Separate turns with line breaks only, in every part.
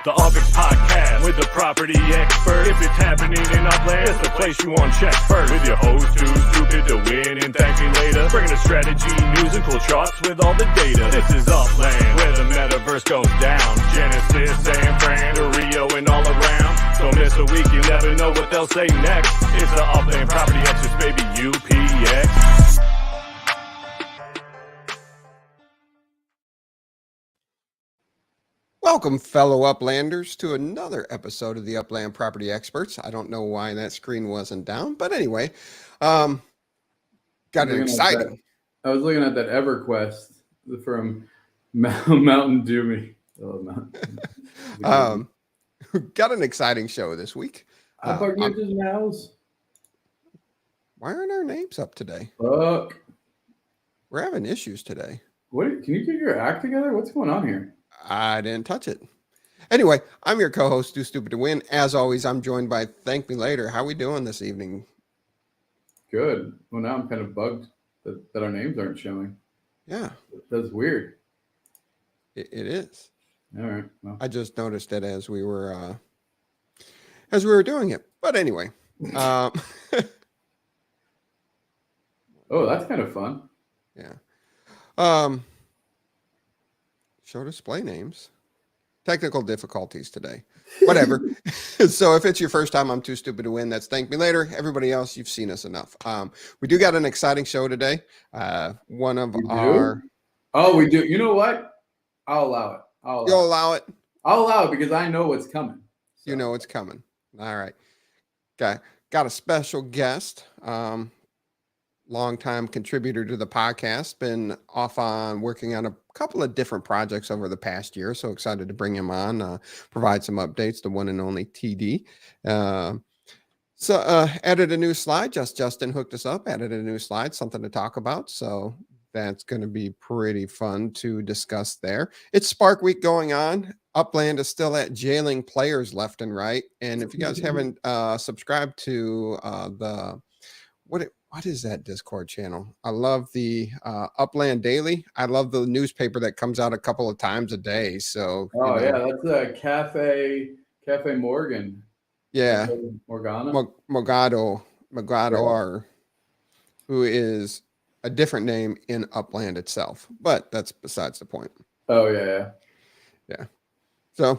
The UPX Podcast with the property experts. If it's happening in Upland, it's the place you want to check first. With your host too stupid to win and thank me later. Bringing the strategy, news, and cool charts with all the data. This is Upland, where the metaverse goes down. Genesis, San Fran, to Rio, and all around. Don't miss a week, you never know what they'll say next. It's the Upland property experts, baby, UPX.
Welcome, fellow Uplanders, to another episode of the Upland Property Experts. I don't know why that screen wasn't down, but anyway, got it exciting.
I was looking at that EverQuest from Mountain Dew.
Got an exciting show this week.
Upland Ninjas.
Why aren't our names up today?
Fuck.
We're having issues today.
What? Can you get your act together? What's going on here?
I didn't touch it. Anyway, I'm your co-host, Too Stupid to Win. As always, I'm joined by ThankMeLater. How we doing this evening?
Good. Well, now I'm kind of bugged that our names aren't showing.
Yeah.
That's weird.
It is.
All right. Well.
I just noticed it as we were doing it. But anyway.
Oh, that's kind of fun.
Yeah. Show display names. Technical difficulties today. Whatever. So if it's your first time, I'm Too Stupid to Win. That's Thank Me Later. Everybody else, you've seen us enough. We do got an exciting show today. One of our...
Oh, we do. You know what? I'll allow it.
You'll allow it?
I'll allow it because I know what's coming. So.
You know it's coming. All right. Got a special guest. Longtime contributor to the podcast, been off on working on a couple of different projects over the past year. So excited to bring him on, provide some updates, the one and only TD. Added a new slide. Justin hooked us up, added a new slide, something to talk about. So that's going to be pretty fun to discuss there. It's Spark Week going on. Upland is still at jailing players left and right. And if you guys haven't subscribed to what is that Discord channel? I love the Upland Daily. I love the newspaper that comes out a couple of times a day. So
yeah, that's Cafe Morgan.
Yeah,
Morgana.
Mogado, or who is a different name in Upland itself, but that's besides the point.
Oh yeah.
So, a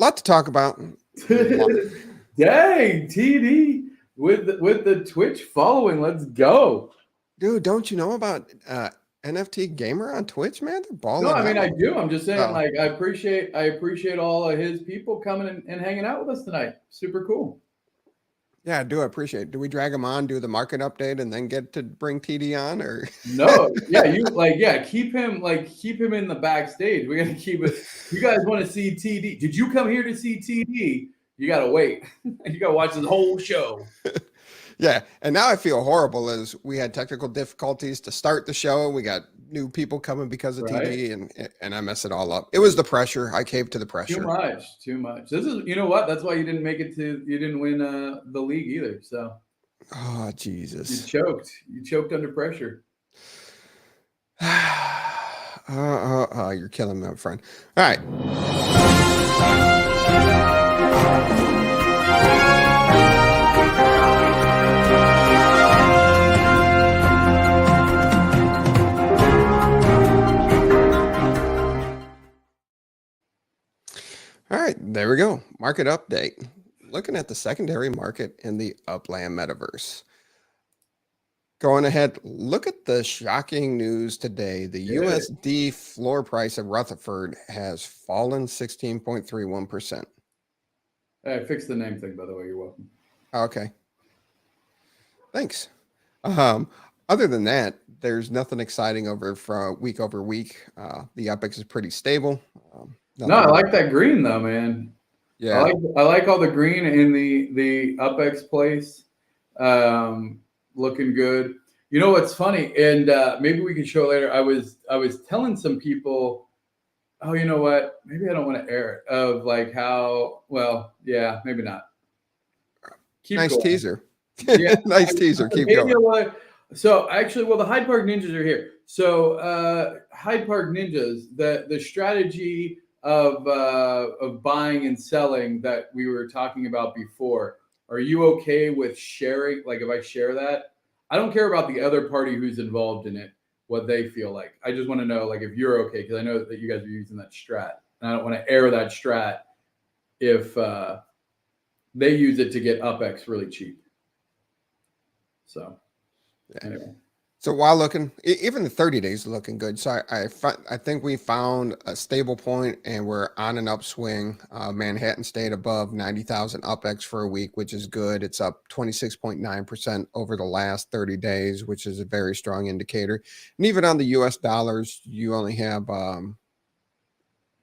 lot to talk about.
Dang, TD. With the Twitch following, let's go,
dude. Don't you know about NFT Gamer on Twitch, man? They're balling.
No, I mean I do. I'm just saying, I appreciate all of his people coming and hanging out with us tonight. Super cool.
Yeah, I do appreciate it. Do we drag him on, do the market update, and then get to bring TD on, or
no? Yeah, keep him in the backstage. We gotta keep it. You guys want to see TD? Did you come here to see TD? You gotta wait. You gotta watch the whole show.
Yeah, and now I feel horrible as we had technical difficulties to start the show. We got new people coming because of TD, and I mess it all up. It was the pressure. I caved to the pressure.
Too much. This is, you know what? That's why you didn't make it to. You didn't win the league either. So. Oh Jesus! You choked under pressure.
You're killing me, my friend. All right. All right, there we go. Market update. Looking at the secondary market in the Upland metaverse. Going ahead, look at the shocking news today. The USD floor price of Rutherford has fallen 16.31%.
I fixed the name thing, by the way. You're welcome.
Okay. Thanks. Other than that, there's nothing exciting over week over week. The UPX is pretty stable.
No, I like that green though, man.
Yeah,
I like all the green in the UPX place. Looking good. You know what's funny, and maybe we can show later. I was telling some people, oh, you know what? Maybe I don't want to air it. Of like how well, yeah, maybe not.
Nice going. Teaser.
Yeah,
nice teaser. Keep going.
So actually, the Hyde Park Ninjas are here. So Hyde Park Ninjas, the strategy of buying and selling that we were talking about before. Are you okay with sharing? Like if I share that, I don't care about the other party who's involved in it, what they feel like. I just want to know like if you're okay, because I know that you guys are using that strat, and I don't want to air that strat if they use it to get UPX really cheap. So anyway.
So while looking, even the 30 days looking good. So I think we found a stable point and we're on an upswing. Manhattan stayed above 90,000 UPX for a week, which is good. It's up 26.9% over the last 30 days, which is a very strong indicator. And even on the US dollars, you only have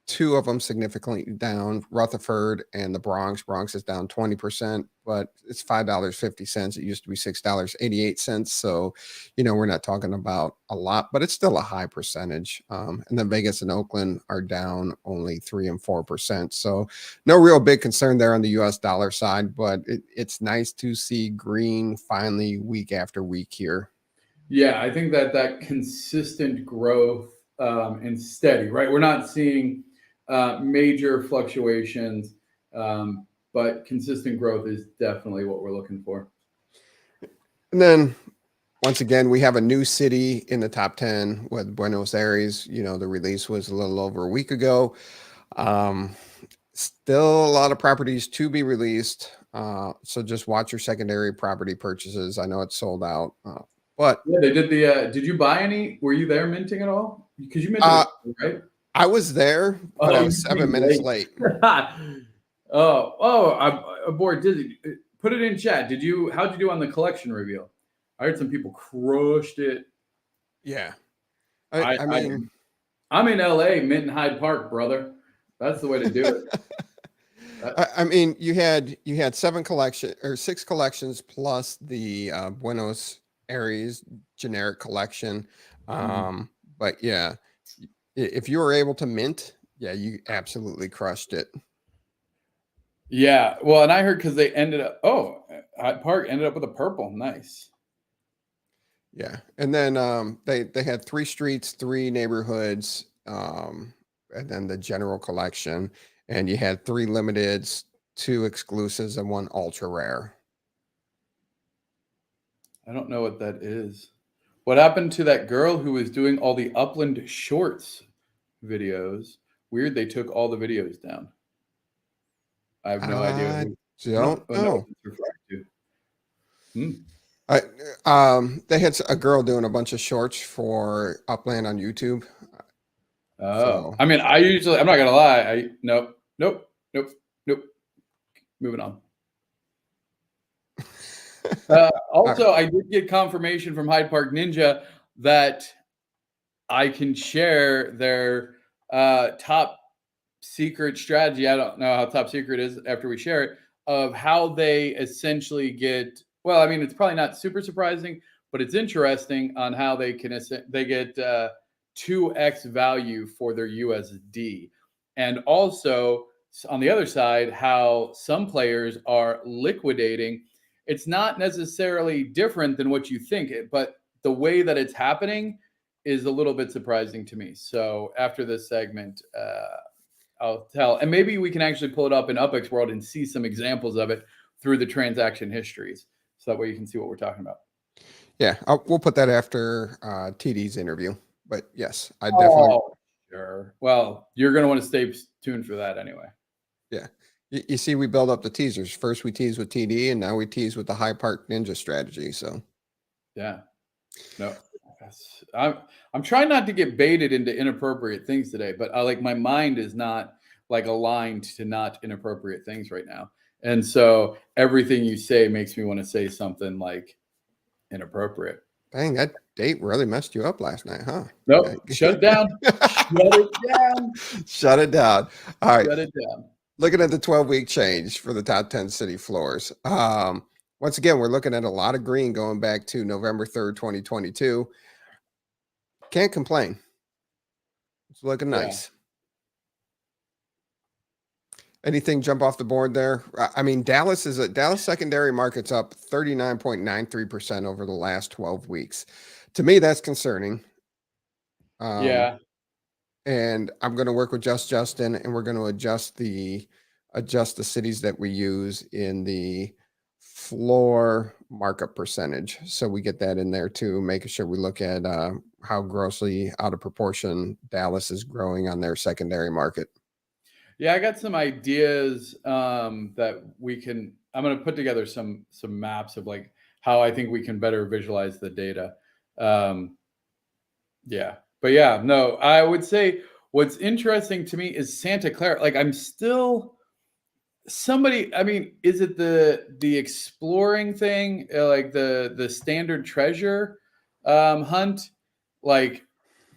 two of them significantly down, Rutherford and the Bronx. Bronx is down 20%, but it's $5.50. It used to be $6.88. So, we're not talking about a lot, but it's still a high percentage. And then Vegas and Oakland are down only 3 and 4%. So no real big concern there on the US dollar side, but it's nice to see green finally week after week here.
Yeah, I think that consistent growth and steady, right? We're not seeing major fluctuations, but consistent growth is definitely what we're looking for.
And then once again, we have a new city in the top 10 with Buenos Aires. The release was a little over a week ago. Still a lot of properties to be released. So just watch your secondary property purchases. I know it's sold out. But
yeah, they did did you buy any? Were you there minting at all? Because you minted, right?
I was there, but I was 7 minutes late.
I'm bored. Dizzy. Put it in chat. How'd you do on the collection reveal? I heard some people crushed it.
Yeah. I mean,
I'm in LA, Mint and Hyde Park, brother. That's the way to do it.
I mean, you had 6 collections plus the Buenos Aires generic collection. But yeah, if you were able to mint, yeah, you absolutely crushed it.
Yeah. Well, and I heard because they ended up, Hyde Park ended up with a purple. Nice.
Yeah. And then they had 3 streets, 3 neighborhoods, and then the general collection. And you had 3 limiteds, 2 exclusives, and 1 ultra rare.
I don't know what that is. What happened to that girl who was doing all the Upland shorts videos? Weird, they took all the videos down. I have no idea.
Don't know. They had a girl doing a bunch of shorts for Upland on YouTube.
Oh,
so.
I mean, I'm not gonna lie. Nope. Moving on. Also, I did get confirmation from Hyde Park Ninja that I can share their top secret strategy. I don't know how top secret is after we share it, of how they essentially get, well, I mean, it's probably not super surprising, but it's interesting on how they get 2x value for their USD. And also on the other side, how some players are liquidating. It's not necessarily different than what you think, but the way that it's happening is a little bit surprising to me. So after this segment, I'll tell, and maybe we can actually pull it up in UPXWorld and see some examples of it through the transaction histories. So that way you can see what we're talking about.
Yeah, we'll put that after TD's interview. But yes, I definitely.
Oh, sure. Well, you're going to want to stay tuned for that anyway.
Yeah. You see, we build up the teasers. First we tease with TD, and now we tease with the Hyde Park Ninja strategy. So,
yeah, no, I'm trying not to get baited into inappropriate things today, but my mind is not aligned to not inappropriate things right now, and so everything you say makes me want to say something inappropriate.
Dang, that date really messed you up last night, huh?
Nope, okay. Shut it down. Shut it down.
Shut it down. All right.
Shut it down.
Looking at the 12-week change for the top 10 city floors. Once again, we're looking at a lot of green going back to November 3rd, 2022. Can't complain. It's looking nice. Anything jump off the board there? I mean, Dallas secondary market's up 39.93% over the last 12 weeks. To me, that's concerning.
Yeah.
and I'm going to work with Justin, and we're going to adjust the cities that we use in the floor markup percentage. So we get that in there too, making sure we look at how grossly out of proportion Dallas is growing on their secondary market.
Yeah, I got some ideas that I'm going to put together some maps of like how I think we can better visualize the data. Yeah, but yeah, no, I would say what's interesting to me is Santa Clara. Like I'm still I mean, is it the exploring thing, like the standard treasure hunt? Like,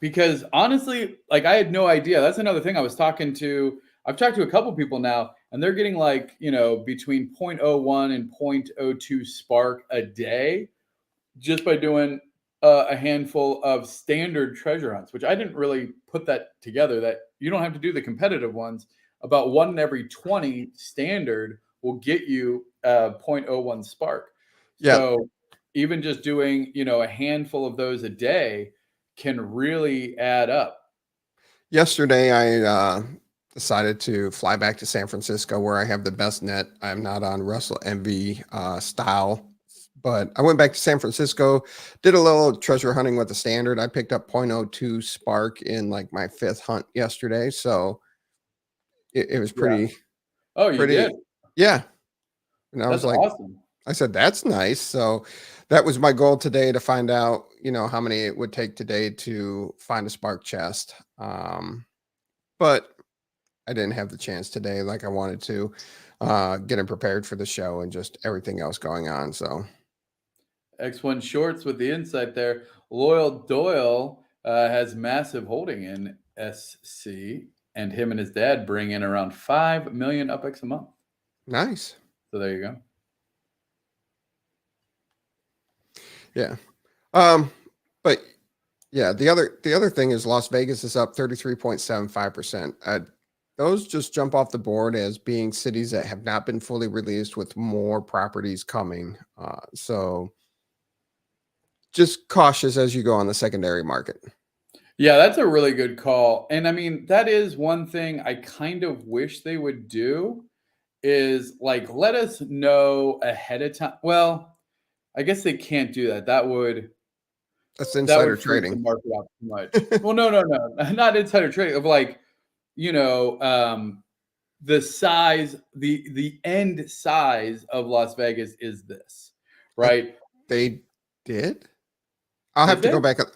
because honestly, like I had no idea. That's another thing I've talked to a couple people now, and they're getting like, between 0.01 and 0.02 spark a day just by doing a handful of standard treasure hunts, which I didn't really put that together, that you don't have to do the competitive ones. About 1 in every 20 standard will get you 0.01 spark.
Yeah.
So even just doing, a handful of those a day can really add up.
Yesterday, I decided to fly back to San Francisco, where I have the best net. I'm not on Russell Envy style, but I went back to San Francisco, did a little treasure hunting with the standard. I picked up 0.02 spark in like my 5th hunt yesterday. So it was pretty.
Yeah. Oh, you did?
Yeah. And I
That's
was like,
awesome.
I said, that's nice. So that was my goal today, to find out, how many it would take today to find a spark chest. But I didn't have the chance today like I wanted to, getting prepared for the show and just everything else going on. So
X1 Shorts with the insight there. Loyal Doyle has massive holding in SC, and him and his dad bring in around 5 million UPX a month.
Nice.
So there you go.
Yeah. But yeah, the other thing is Las Vegas is up 33.75%. Those just jump off the board as being cities that have not been fully released, with more properties coming. So just cautious as you go on the secondary market.
Yeah, that's a really good call. And I mean, that is one thing I kind of wish they would do, is like let us know ahead of time. Well, I guess they can't do that.
That's insider
freak
trading.
the market out too much. Well, no, not insider trading. Of like, the size, the end size of Las Vegas is this, right?
They did. I'll have to go back and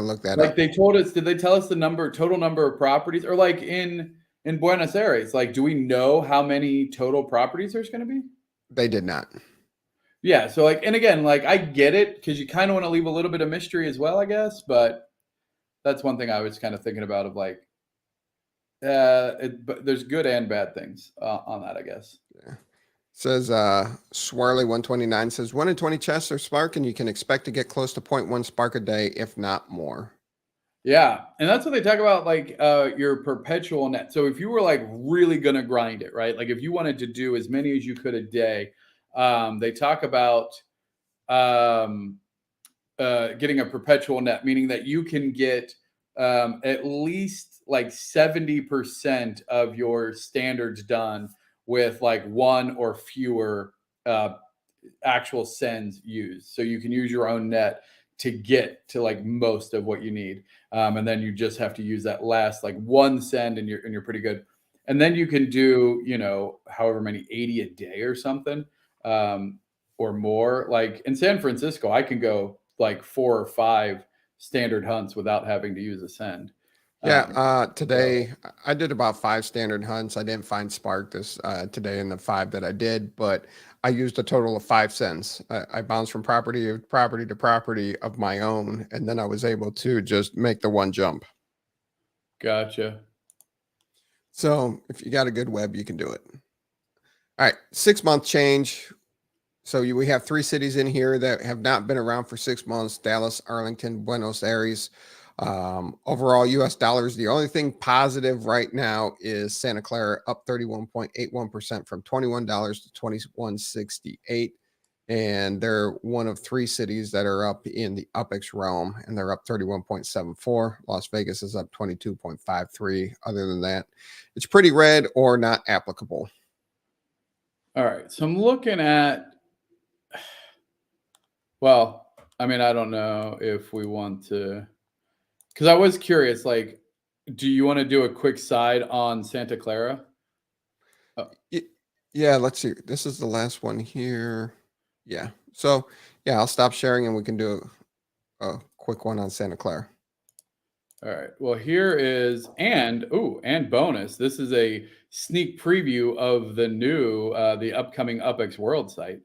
look that
Like
up.
they told us, did they tell us the total number of properties, or like in Buenos Aires? Like, do we know how many total properties there's going to be?
They did not.
Yeah. So like, and again, like I get it, because you kind of want to leave a little bit of mystery as well, I guess. But that's one thing I was kind of thinking about, of like, but there's good and bad things on that, I guess.
Yeah. Says Swirly 129 says 1 in 20 chests are spark, and you can expect to get close to 0.1 spark a day, if not more.
Yeah, and that's what they talk about, like your perpetual net. So if you were like really gonna grind it, right? Like if you wanted to do as many as you could a day, they talk about getting a perpetual net, meaning that you can get at least like 70% of your standards done with like 1 or fewer actual sends used. So you can use your own net to get to like most of what you need. And then you just have to use that last like 1 send, and you're pretty good. And then you can do, however many, 80 a day or something, or more. Like in San Francisco, I can go like 4 or 5 standard hunts without having to use a send.
Yeah, today I did about 5 standard hunts. I didn't find spark this today in the 5 that I did, but I used a total of 5 sends. I bounced from property to property of my own, and then I was able to just make the 1 jump.
Gotcha.
So if you got a good web, you can do it. All right, 6-month change. So we have 3 cities in here that have not been around for 6 months: Dallas, Arlington, Buenos Aires. Overall US dollars, the only thing positive right now is Santa Clara, up 31.81% from $21 to $21.68. and they're one of 3 cities that are up in the UPX realm, and they're up 31.74. Las Vegas is up 22.53. Other than that, it's pretty red or not applicable.
All right, so I'm looking at, well, I mean, I don't know if we want to, because I was curious, like, do you want to do a quick side on Santa Clara?
Yeah, let's see. This is the last one here. Yeah. So, yeah, I'll stop sharing and we can do a quick one on Santa Clara.
All right. Well, here is, and bonus. This is a sneak preview of the new, the upcoming UPXWorld site.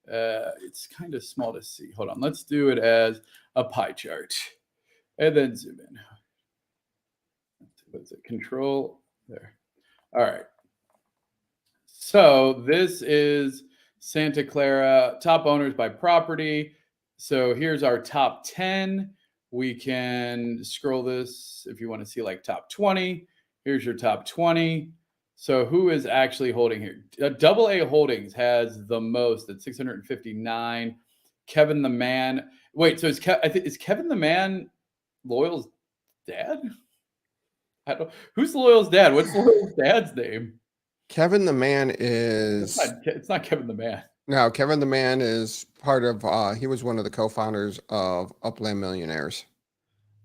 It's kind of small to see. Hold on. Let's do it as a pie chart and then zoom in. What is it? Control there. All right. So this is Santa Clara, top owners by property. So here's our top 10. We can scroll this if you want to see like top 20. Here's your top 20. So who is actually holding here? AA Holdings has the most at 659. Kevin the Man. Wait, so is Kevin the Man Loyal's dad? Who's Loyal's dad? What's Loyal's dad's name?
Kevin the Man is...
It's not Kevin the Man.
No, Kevin the Man is part of, he was one of the co-founders of Upland Millionaires.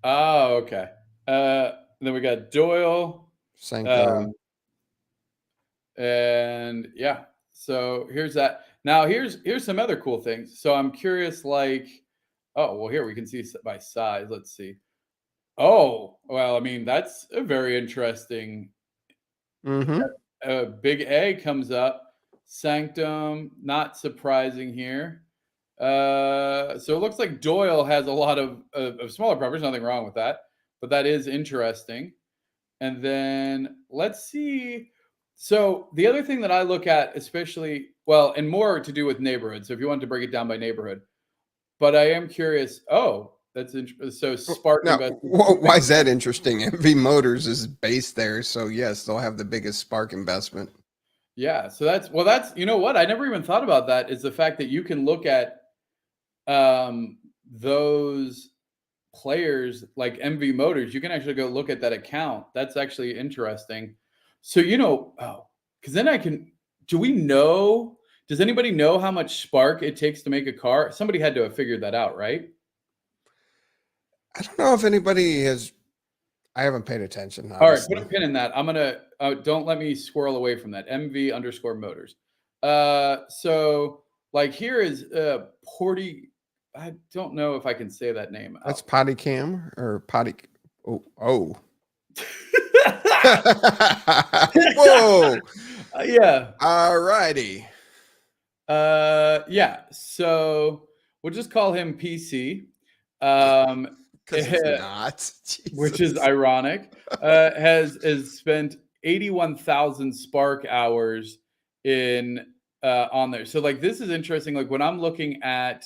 Oh, okay. Then we got Doyle.
Sanctum.
And yeah, so here's that. Now here's some other cool things. So I'm curious, like, oh, well, here we can see by size. Let's see. Oh, well, I mean, that's a very interesting. Big A comes up. Sanctum, not surprising here. So it looks like Doyle has a lot of smaller properties. Nothing wrong with that, but that is interesting. And then let's see. So the other thing that I look at, especially, well, and more to do with neighborhood. So if you want to break it down by neighborhood, but I am curious. Oh, that's interesting. So Spark.
Now, why is that interesting? MV Motors is based there, so yes, they'll have the biggest Spark investment.
Yeah, so that's you know what? I never even thought about that, is the fact that you can look at those players like MV Motors. You can actually go look at that account. That's actually interesting. So, because then does anybody know how much Spark it takes to make a car? Somebody had to have figured that out, right?
I don't know if anybody has. I haven't paid attention.
Honestly. All right, put a pin in that. I'm gonna don't let me squirrel away from that. MV_Motors. So like here is Porty. I don't know if I can say that name.
That's Potty Cam or Potty. Oh. Whoa.
Yeah.
All righty.
Yeah. So we'll just call him PC.
It's not.
Which is ironic. Has spent 81,000 Spark hours in on there. So like this is interesting. Like when I'm looking at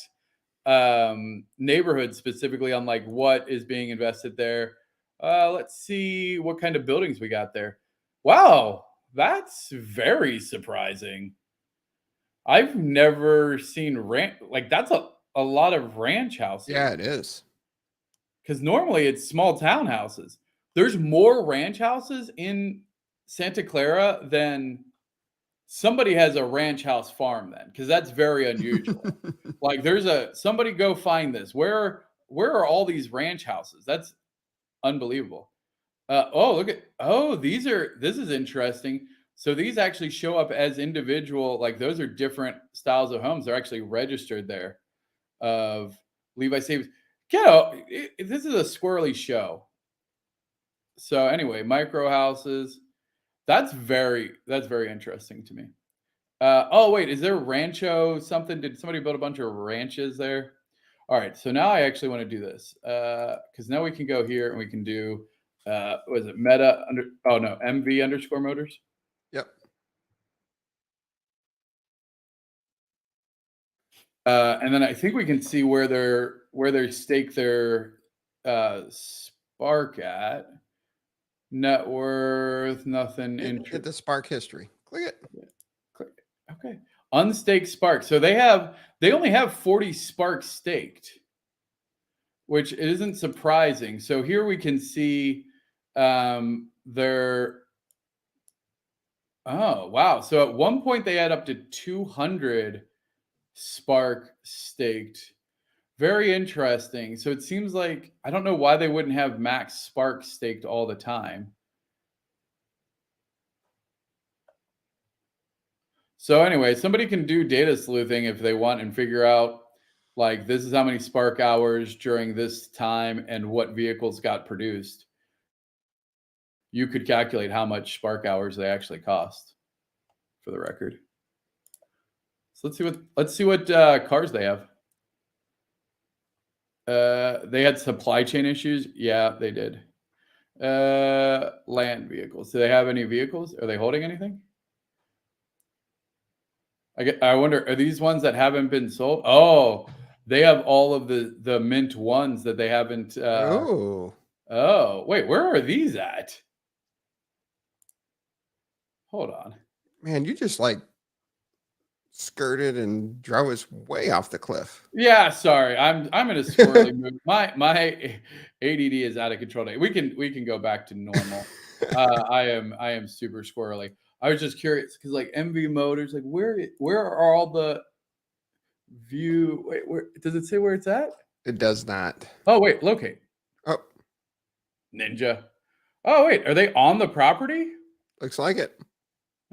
neighborhoods specifically on like what is being invested there. Let's see what kind of buildings we got there. Wow, that's very surprising. I've never seen like that's a lot of ranch houses.
Yeah, it is.
Because normally it's small townhouses. There's more ranch houses in Santa Clara than somebody has a ranch house farm then, because that's very unusual. Like somebody go find this. Where are all these ranch houses? That's unbelievable. This is interesting. So these actually show up as individual, like those are different styles of homes. They're actually registered there of Levi Savings. This is a squirrely show. So anyway, micro houses. That's very interesting to me. Wait, is there Rancho something? Did somebody build a bunch of ranches there? All right, so now I actually want to do this because now we can go here and we can do was it MV_Motors?
Yep.
And then I think we can see where they stake their Spark at. Net worth, nothing.
Hit the Spark history. Click it.
Click. Okay. Unstaked Spark. So they only have 40 Sparks staked, which isn't surprising. So here we can see their. Oh, wow. So at one point they had up to 200 Spark staked. Very interesting. So it seems like, I don't know why they wouldn't have max Spark staked all the time. So anyway, somebody can do data sleuthing if they want and figure out, like, this is how many Spark hours during this time and what vehicles got produced. You could calculate how much Spark hours they actually cost, for the record. So let's see what cars they have. They had supply chain issues. Yeah, they did. Land vehicles. Do they have any vehicles? Are they holding anything? I wonder, are these ones that haven't been sold? Oh, they have all of the mint ones that they haven't. Oh, wait, where are these at? Hold on.
Man, you just like skirted and drove us way off the cliff.
Yeah, sorry. I'm in a squirrely mood. My ADD is out of control. We can go back to normal. I am super squirrely. I was just curious because like MV Motors, like where are all the view? Wait, where does it say where it's at?
It does not.
Oh wait, locate.
Oh,
Ninja. Oh wait, are they on the property?
Looks like it.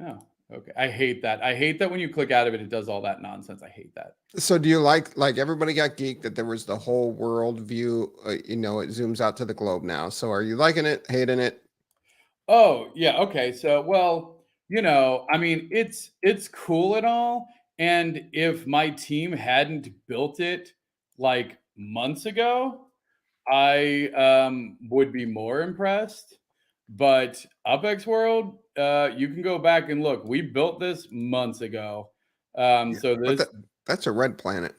Oh, okay. I hate that. I hate that when you click out of it, it does all that nonsense. I hate that.
So do you like everybody got geeked that there was the whole world view? It zooms out to the globe now. So are you liking it, hating it?
Oh yeah. Okay. So well. I mean, it's cool and all. And if my team hadn't built it like months ago, I would be more impressed. But UPXWorld, you can go back and look. We built this months ago. So this
that's a red planet.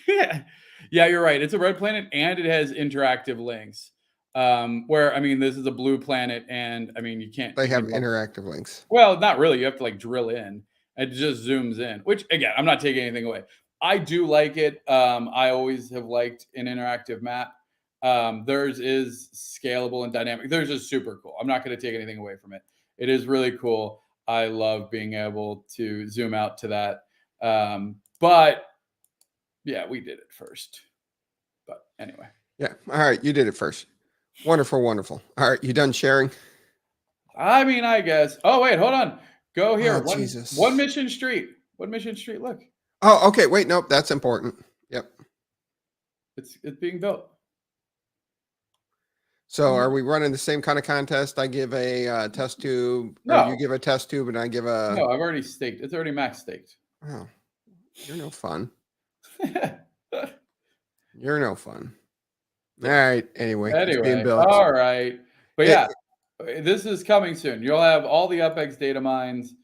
yeah, you're right. It's a red planet and it has interactive links. Where I mean, this is a blue planet, and I mean, you can't.
They have interactive links.
Well, not really. You have to like drill in. It just zooms in. Which again, I'm not taking anything away. I do like it. I always have liked an interactive map. Theirs is scalable and dynamic. Theirs is super cool. I'm not going to take anything away from it. It is really cool. I love being able to zoom out to that. But yeah, we did it first. But anyway.
Yeah. All right. You did it first. Wonderful, wonderful. All right, you done sharing?
I mean, I guess. Oh, wait, hold on. Go here.
Oh, Jesus.
One Mission Street. One Mission Street. Look.
Oh, okay. Wait, nope. That's important. Yep.
It's being built.
So are we running the same kind of contest? I give a test tube.
No.
Or you give a test tube and I give a...
No, I've already staked. It's already max staked.
Oh, you're no fun. You're no fun. All right. Anyway, it's being built.
All right. But yeah, this is coming soon. You'll have all the UPX data mines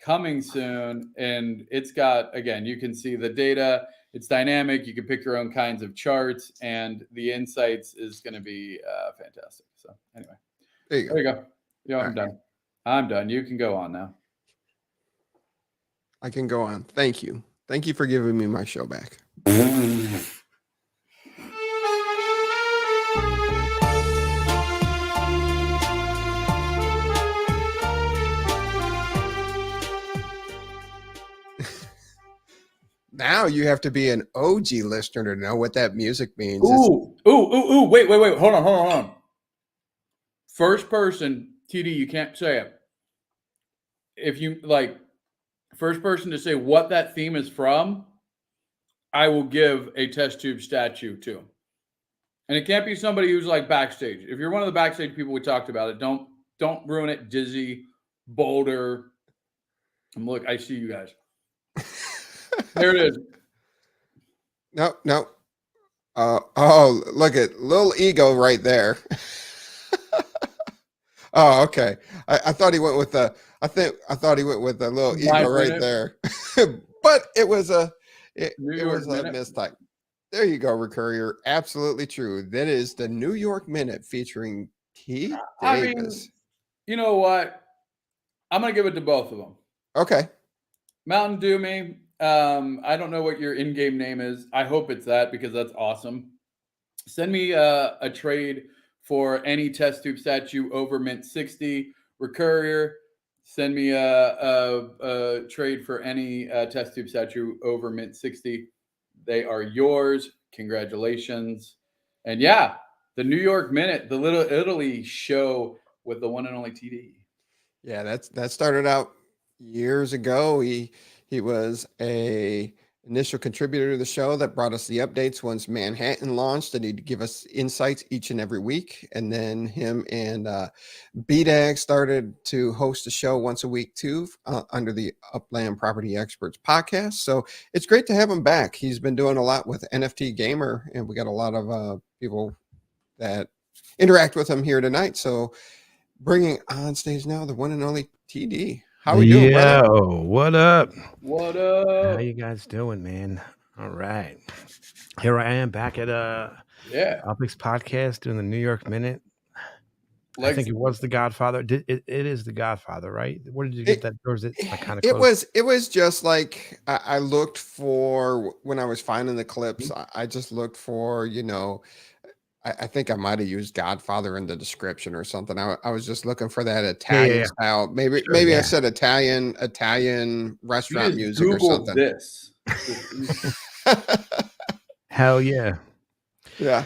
coming soon. And it's got, again, you can see the data. It's dynamic. You can pick your own kinds of charts. And the insights is going to be fantastic. So anyway.
There you go.
There you go. Yeah, I'm done. I'm done. You can go on now.
I can go on. Thank you. Thank you for giving me my show back. Now you have to be an OG listener to know what that music means.
Ooh. Wait. Hold on. First person, TD, you can't say it. If you like first person to say what that theme is from, I will give a test tube statue to. And it can't be somebody who's like backstage. If you're one of the backstage people we talked about it, don't ruin it. Dizzy, Boulder. And look, I see you guys. There it is.
No. Oh, look at little ego right there. Oh, okay. I thought he went with the. I thought he went with a little ego right there, but it was a mistype. There you go, Recurrier. Absolutely true. That is the New York Minute featuring Keith Davis.
I mean, you know what? I'm gonna give it to both of them.
Okay.
Mountain Dew me. I don't know what your in-game name is. I hope it's that because that's awesome. Send me a trade for any test tube statue over mint 60. Recurrier, send me a trade for any test tube statue over mint 60. They are yours. Congratulations. And yeah, the New York Minute, the Little Italy show with the one and only TD.
Yeah, that started out years ago. He was a initial contributor to the show that brought us the updates once Manhattan launched, and he'd give us insights each and every week. And then him and BDAG started to host a show once a week too, under the Upland Property Xperts podcast. So it's great to have him back. He's been doing a lot with NFT Gamer, and we got a lot of people that interact with him here tonight. So bringing on stage now the one and only TD. How are we doing, brother?
What up?
What up?
How you guys doing, man? All right. Here I am back at UPX Podcast doing the New York Minute. I think it was The Godfather. It is The Godfather, right? Where did you get that? Or is it kind of close?
It was just like I looked for when I was finding the clips. I just looked for, I think I might have used Godfather in the description or something. I was just looking for that Italian style. Maybe I said Italian restaurant music or something.
This.
Hell yeah.
Yeah.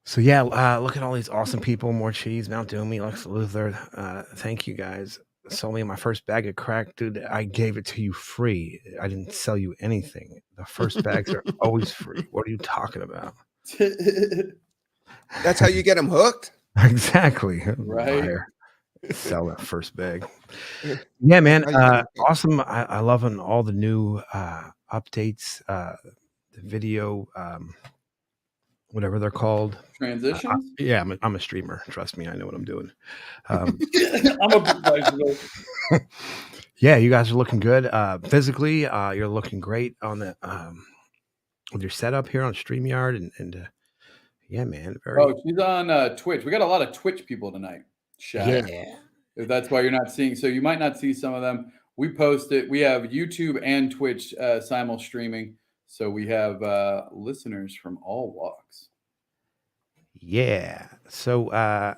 So yeah, look at all these awesome people. More cheese, Mount Doomy, Lex Luthor. Thank you guys. Sold me my first bag of crack, dude. I gave it to you free. I didn't sell you anything. The first bags are always free. What are you talking about?
That's how you get them hooked.
Exactly.
Right.
Liar. Sell that first bag. Yeah, man. Awesome. I love all the new updates, the video, whatever they're called.
Transitions?
Yeah, I'm a streamer. Trust me, I know what I'm doing.
I'm a professional.
Yeah, you guys are looking good. Physically, you're looking great on the with your setup here on StreamYard and yeah, man.
She's on Twitch. We got a lot of Twitch people tonight.
Yeah.
If that's why you're not seeing. So you might not see some of them. We post it. We have YouTube and Twitch simul streaming. So we have listeners from all walks.
Yeah. So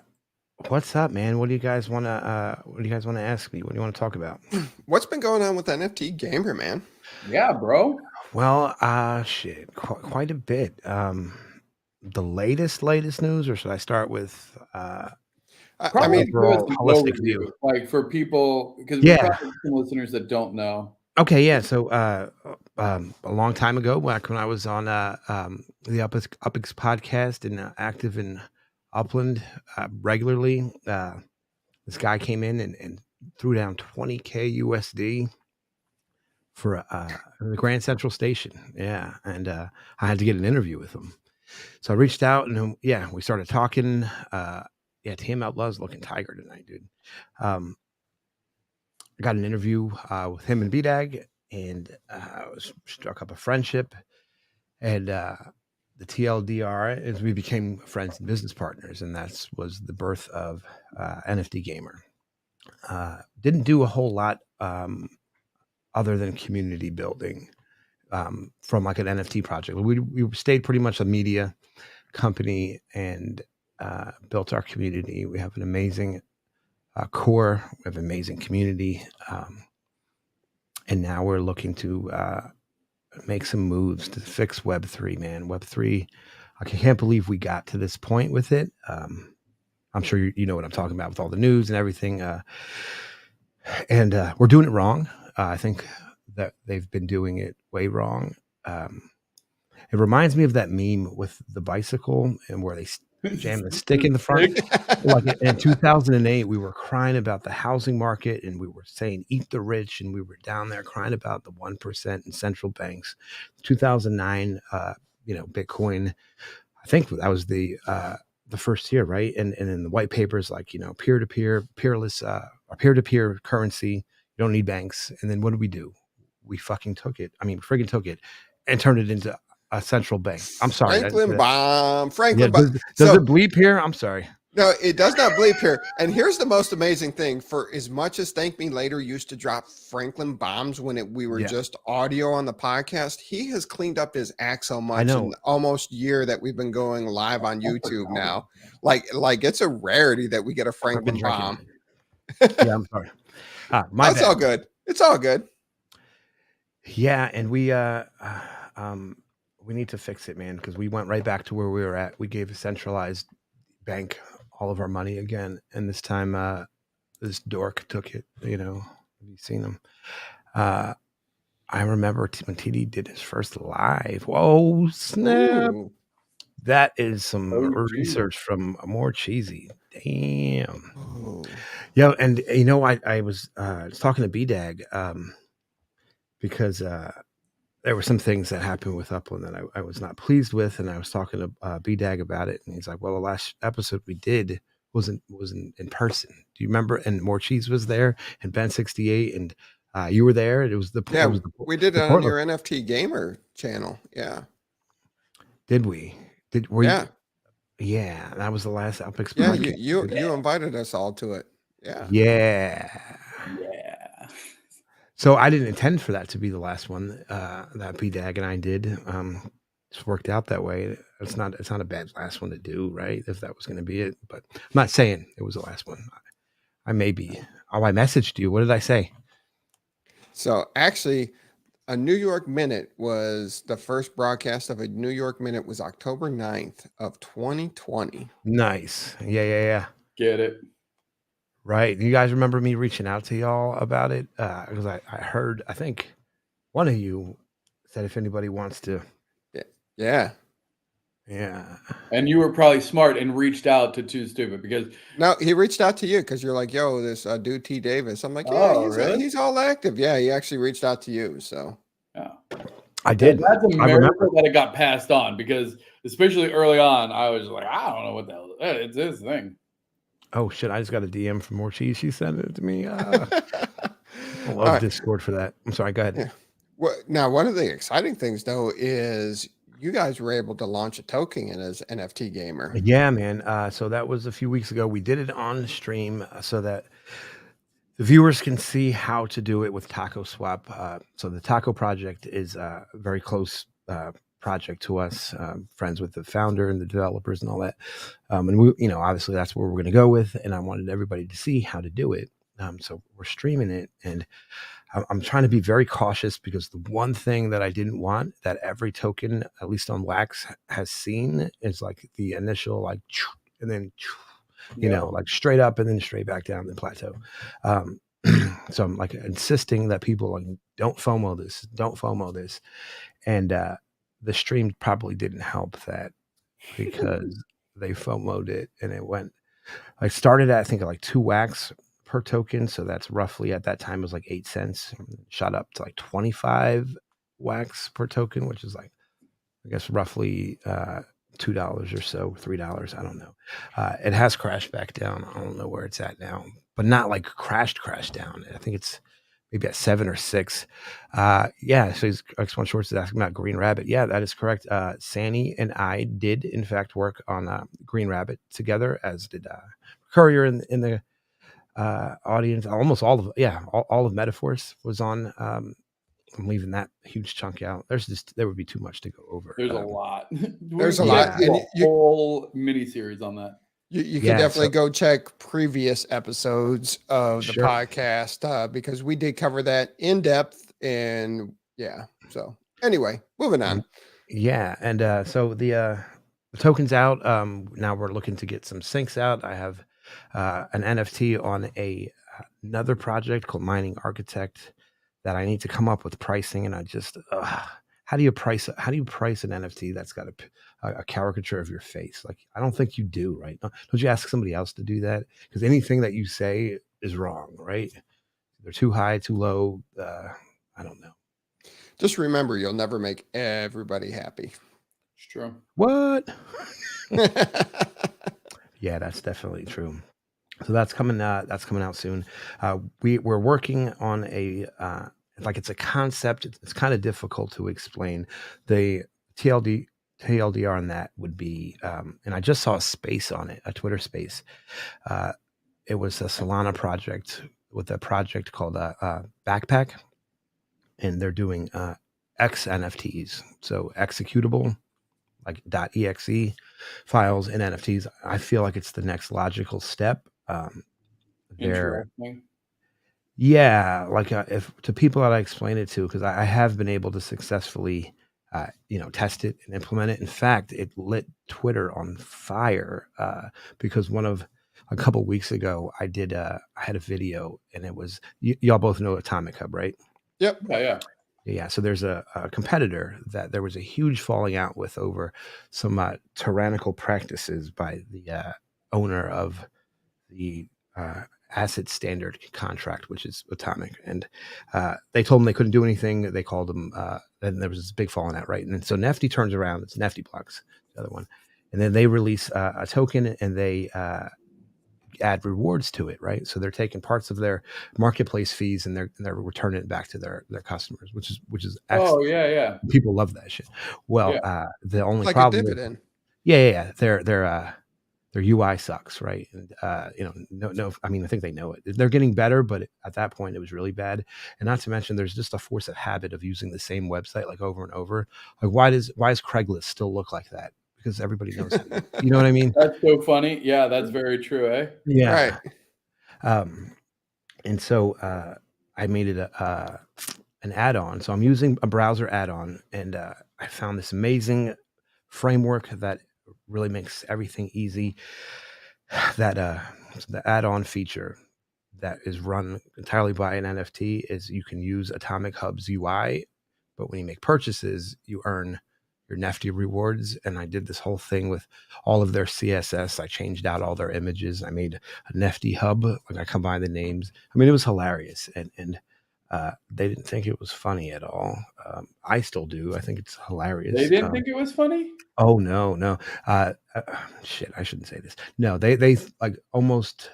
what's up, man? What do you guys want to ask me? What do you want to talk about?
What's been going on with NFT Gamer, man?
Yeah, bro.
Well, shit, quite a bit. The latest news, or should I start with
I mean,
holistic view,
like for people, because we probably have some listeners that don't know.
Okay, yeah. So a long time ago, back when I was on the UPX podcast and active in Upland regularly, this guy came in and threw down $20,000 USD for the Grand Central Station. Yeah, and I had to get an interview with him. So I reached out and we started talking. Team Outlaws looking tiger tonight, dude. I got an interview with him and BDAG, and struck up a friendship. And the TLDR is we became friends and business partners, and that was the birth of NFT Gamer. Didn't do a whole lot other than community building. From like an NFT project. We stayed pretty much a media company and built our community. We have an amazing core. We have an amazing community. And now we're looking to make some moves to fix Web3, man. Web3, I can't believe we got to this point with it. I'm sure you know what I'm talking about with all the news and everything. And we're doing it wrong. I think that they've been doing it way wrong. It reminds me of that meme with the bicycle and where they jam the stick in the front. Like in 2008, we were crying about the housing market and we were saying, eat the rich. And we were down there crying about the 1% in central banks. 2009, Bitcoin, I think that was the first year, right? And in the white papers, like, peer-to-peer, peerless, or peer-to-peer currency, you don't need banks. And then what did we do? We fucking took it. I mean, friggin' took it and turned it into a central bank. I'm sorry.
Franklin bomb.
Does it bleep here? I'm sorry.
No, it does not bleep here. And here's the most amazing thing: for as much as ThankMeLater used to drop Franklin bombs when we were just audio on the podcast, he has cleaned up his act so much in almost year that we've been going live on YouTube now. Like it's a rarity that we get a Franklin bomb.
Yeah, I'm sorry.
That's all good. It's all good.
Yeah, and we need to fix it, man, because we went right back to where we were at. We gave a centralized bank all of our money again, and this time this dork took it. You know, have you seen him? I remember when TD did his first live. Whoa, snap!
Ooh.
That is some research from More Cheesy. Damn.
Oh.
Yeah, and you know, I was talking to BDAG because there were some things that happened with Upland that I was not pleased with, and I was talking to BDAG about it, and he's like, "Well, the last episode we did wasn't in person. Do you remember?" And More Cheese was there, and Ben68, and you were there. And it was
we did it on your NFT Gamer channel. Yeah.
Did we? Yeah, that was the last UPX.
Yeah, you invited us all to it. Yeah.
Yeah. So I didn't intend for that to be the last one that BDAG and I did. It's worked out that way. It's not a bad last one to do, right? If that was going to be it, but I'm not saying it was the last one. I may be. Oh, I messaged you. What did I say?
So actually, a New York Minute was the first broadcast of a New York Minute was October 9th of 2020.
Nice. Yeah.
Get it.
Right. You guys remember me reaching out to y'all about it? Because I heard, I think one of you said if anybody wants to.
Yeah.
And you were probably smart and reached out to Too Stupid because.
No, he reached out to you because you're like, yo, this dude T Davis. I'm like, he's all active. Yeah, he actually reached out to you. So.
Yeah.
I did.
That's a miracle that it got passed on because especially early on, I was like, I don't know what the hell it's this thing.
Oh shit! I just got a DM from More Cheese. She sent it to me. I love Discord for that. I'm sorry. Go ahead.
Yeah. Well, now one of the exciting things though is you guys were able to launch a token as NFT Gamer.
Yeah, man. So that was a few weeks ago. We did it on stream so that the viewers can see how to do it with Taco Swap. So the Taco project is a very close project to us, friends with the founder and the developers and all that. And we, obviously that's where we're going to go with. And I wanted everybody to see how to do it. So we're streaming it, and I'm trying to be very cautious because the one thing that I didn't want that every token, at least on Wax, has seen is like the initial like, and then, like straight up and then straight back down the plateau. So I'm like insisting that people like, don't FOMO this. And the stream probably didn't help that because they FOMO'd it, and it went, I started at, I think, like 2 wax per token. So that's roughly at that time it was like 8 cents, shot up to like 25 wax per token, which is like, I guess roughly $2 or so, $3. I don't know. It has crashed back down. I don't know where it's at now, but not like crashed down. I think it's maybe at 7 or 6. So X1 Shorts is asking about Green Rabbit. Yeah, that is correct. Sandy and I did in fact work on Green Rabbit together, as did Courier in the audience. Almost all of Metaforce was on. I'm leaving that huge chunk out. There would be too much to go over.
There's a lot.
There's a lot.
And whole mini series on that.
You can definitely go check previous episodes of the podcast because we did cover that in depth. And so anyway, moving on.
Yeah, and so the token's out. Now we're looking to get some syncs out. I have an NFT on another project called Mining Architect that I need to come up with pricing, and I just how do you price an NFT that's got a caricature of your face? Like, I don't think you do, right? Don't you ask somebody else to do that? Because anything that you say is wrong, right? They're too high, too low. I don't know.
Just remember, you'll never make everybody happy.
It's true.
What? Yeah, that's definitely true. So that's coming out soon. We're working on it's a concept. It's kind of difficult to explain. The TLD TLDR on that would be, and I just saw a space on it, a Twitter space. It was a Solana project with a project called Backpack, and they're doing X NFTs, so executable like .exe files and NFTs. I feel like it's the next logical step. They're
Interesting.
Yeah, like if to people that I explain it to, because I have been able to successfully, test it and implement it. In fact, it lit Twitter on fire because a couple weeks ago, I had a video, and it was y'all both know Atomic Hub, right?
Yep.
Yeah.
Yeah, so there's a competitor that there was a huge falling out with over some tyrannical practices by the owner of the asset standard contract, which is Atomic, and they told them they couldn't do anything. They called them, and there was this big falling out, right? And then, so Nefty turns around. It's Nefty Blocks, the other one, and then they release a token, and they add rewards to it, right? So they're taking parts of their marketplace fees and they're returning it back to their customers, which is excellent.
Oh yeah.
People love that shit. Well,
Yeah.
the only
Like a
problem
dividend.
yeah. Their UI sucks, right? And no, I mean, I think they know it. They're getting better, but at that point it was really bad. And not to mention there's just a force of habit of using the same website like over and over. Like why does Craigslist still look like that? Because everybody knows it. You know what I mean?
That's so funny. Yeah, that's very true, eh?
Yeah.
Right.
And so I made it an add-on. So I'm using a browser add-on, and I found this amazing framework that really makes everything easy. That the add-on feature that is run entirely by an NFT is you can use Atomic Hub's UI, but when you make purchases, you earn your Nefty rewards. And I did this whole thing with all of their CSS. I changed out all their images. I made a Nefty hub. Like I combined the names. I mean, it was hilarious. And they didn't think it was funny at all. I still do. I think it's hilarious.
They didn't think it was funny?
Oh, no. Shit, I shouldn't say this. No, they like almost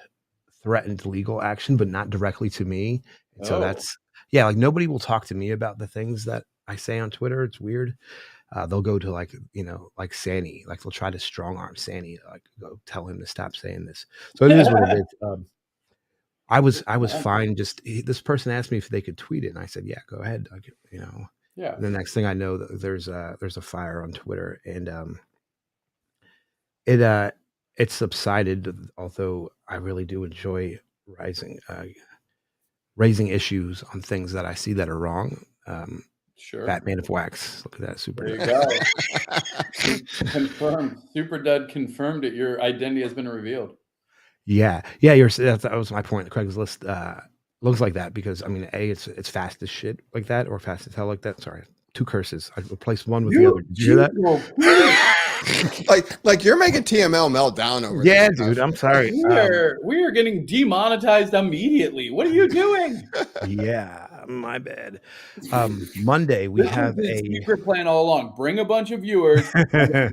threatened legal action, but not directly to me. And so that's, like nobody will talk to me about the things that I say on Twitter. It's weird. They'll go to like Sani, like they'll try to strong arm Sani, like go tell him to stop saying this. So it is what it is. I was fine. Just this person asked me if they could tweet it, and I said, yeah, go ahead.
Yeah.
The next thing I know, there's a fire on Twitter, and it subsided. Although I really do enjoy raising issues on things that I see that are wrong.
Sure.
Batman of Wax. Look at that. Super.
There you go. Confirmed. Super Dud confirmed that your identity has been revealed.
Yeah. That was my point. Craigslist looks like that because I mean, it's fast as shit like that, or fast as hell like that. Sorry, two curses. I replaced one with the other. Did you hear
that? like you're making TML melt down over.
Yeah, dude. I'm sorry.
We are getting demonetized immediately. What are you doing?
Yeah. My bad. Monday we have a
secret plan all along. Bring a bunch of viewers,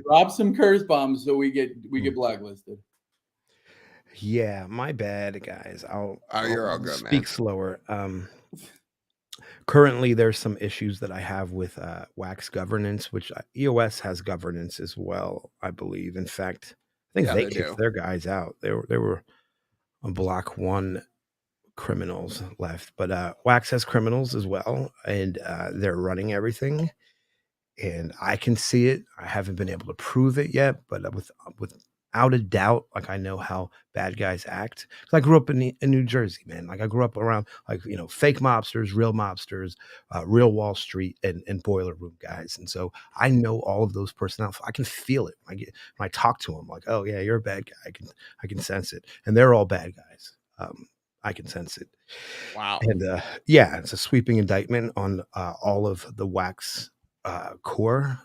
drop some curse bombs so we get blacklisted.
Yeah, my bad, guys.
You're all good,
speak slower. Currently there's some issues that I have with Wax governance, which EOS has governance as well, I believe. In fact, I think they kicked their guys out. They were on block 1 criminals left, but Wax has criminals as well, and they're running everything, and I can see it. I haven't been able to prove it yet, but without a doubt, like I know how bad guys act. I grew up in New Jersey, man. Like I grew up around fake mobsters, real mobsters, real Wall Street, and boiler room guys, and so I know all of those personalities. I can feel it when I talk to them. Like, oh yeah, you're a bad guy. I can sense it, and they're all bad guys. I can sense it.
Wow.
And it's a sweeping indictment on all of the Wax core.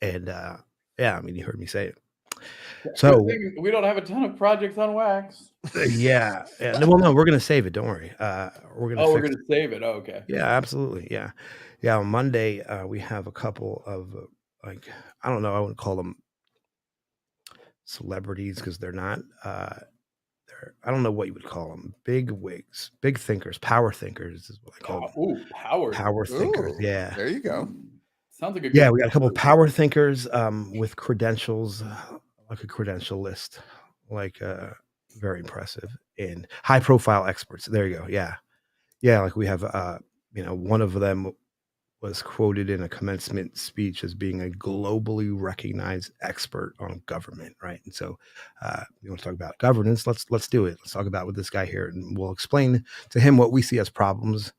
And I mean, you heard me say it. So
we don't have a ton of projects on Wax.
Yeah. Well, no, we're gonna save it. Don't worry. We're gonna
save it. Oh, okay.
Yeah, absolutely. Yeah. On Monday we have a couple of I don't know. I wouldn't call them celebrities because they're not. I don't know what you would call them. Big wigs, big thinkers, power thinkers is what I call them.
Ooh, power
thinkers. Yeah.
There you go.
Sounds like a
Yeah,
good
we got a couple of power thinkers with credentials, like a credential list, like very impressive, and high profile experts. There you go. Yeah. Yeah, like we have one of them was quoted in a commencement speech as being a globally recognized expert on government, right? And so you want to talk about governance, let's do it. Let's talk about with this guy here, and we'll explain to him what we see as problems.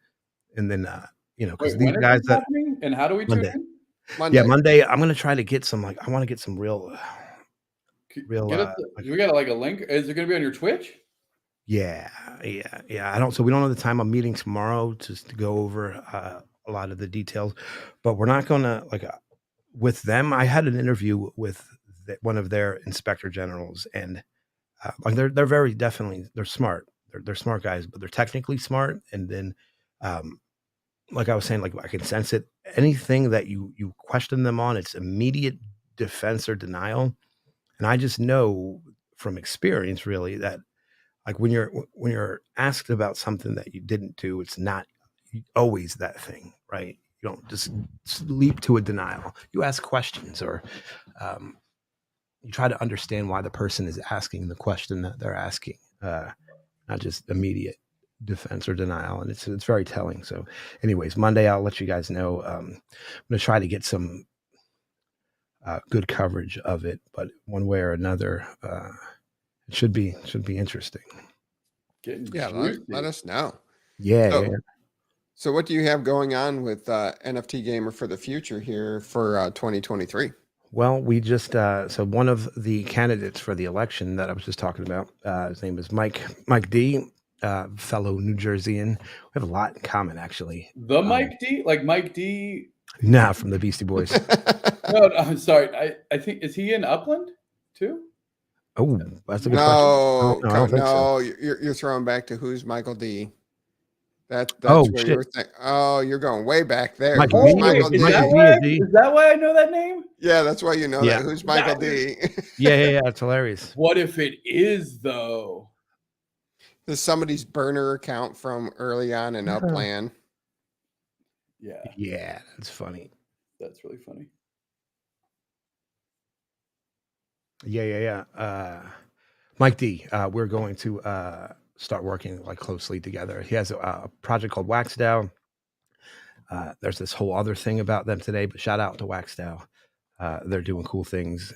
And then because these
when
guys
is this
that
happening and how do we tune
Monday.
in?
Monday.
Yeah, Monday, I'm gonna try to get some, I want to get some real
Get us we got like a link. Is it gonna be on your Twitch?
yeah. So we don't have the time. I'm meeting tomorrow just to go over a lot of the details, but we're not gonna with them. I had an interview with one of their inspector generals, and they're very definitely, they're smart. They're smart guys, but they're technically smart. And then like I was saying, like I can sense it. Anything that you question them on, it's immediate defense or denial. And I just know from experience, really, that like when you're asked about something that you didn't do, it's not always that thing, right? You don't just leap to a denial. You ask questions, or you try to understand why the person is asking the question that they're asking, not just immediate defense or denial. And it's very telling. So anyways, Monday, I'll let you guys know. I'm going to try to get some good coverage of it, but one way or another, it should be interesting.
Let us know.
Yeah.
So what do you have going on with NFT Gamer for the future here for 2023?
Well, we just so one of the candidates for the election that I was just talking about, his name is Mike D, fellow New Jerseyan. We have a lot in common, actually.
The Mike D, like Mike D.
Nah, from the Beastie Boys.
No, I'm sorry. I think, is he in Upland too?
Oh, that's a good
question.
No,
so. You're throwing back to who's Michael D. That's
oh,
where
shit.
you're thinking. Oh, you're going way back there.
Michael
Who's
D?
Michael D?
Is that why I know that name?
Yeah, that's why you know that. Who's Michael D?
Yeah, it's hilarious.
What if it is, though?
There's somebody's burner account from early on in Upland.
Yeah,
that's funny.
That's really funny.
Yeah. Mike D, we're going to start working like closely together. He has a project called WaxDAO. There's this whole other thing about them today, but shout out to WaxDAO. They're doing cool things.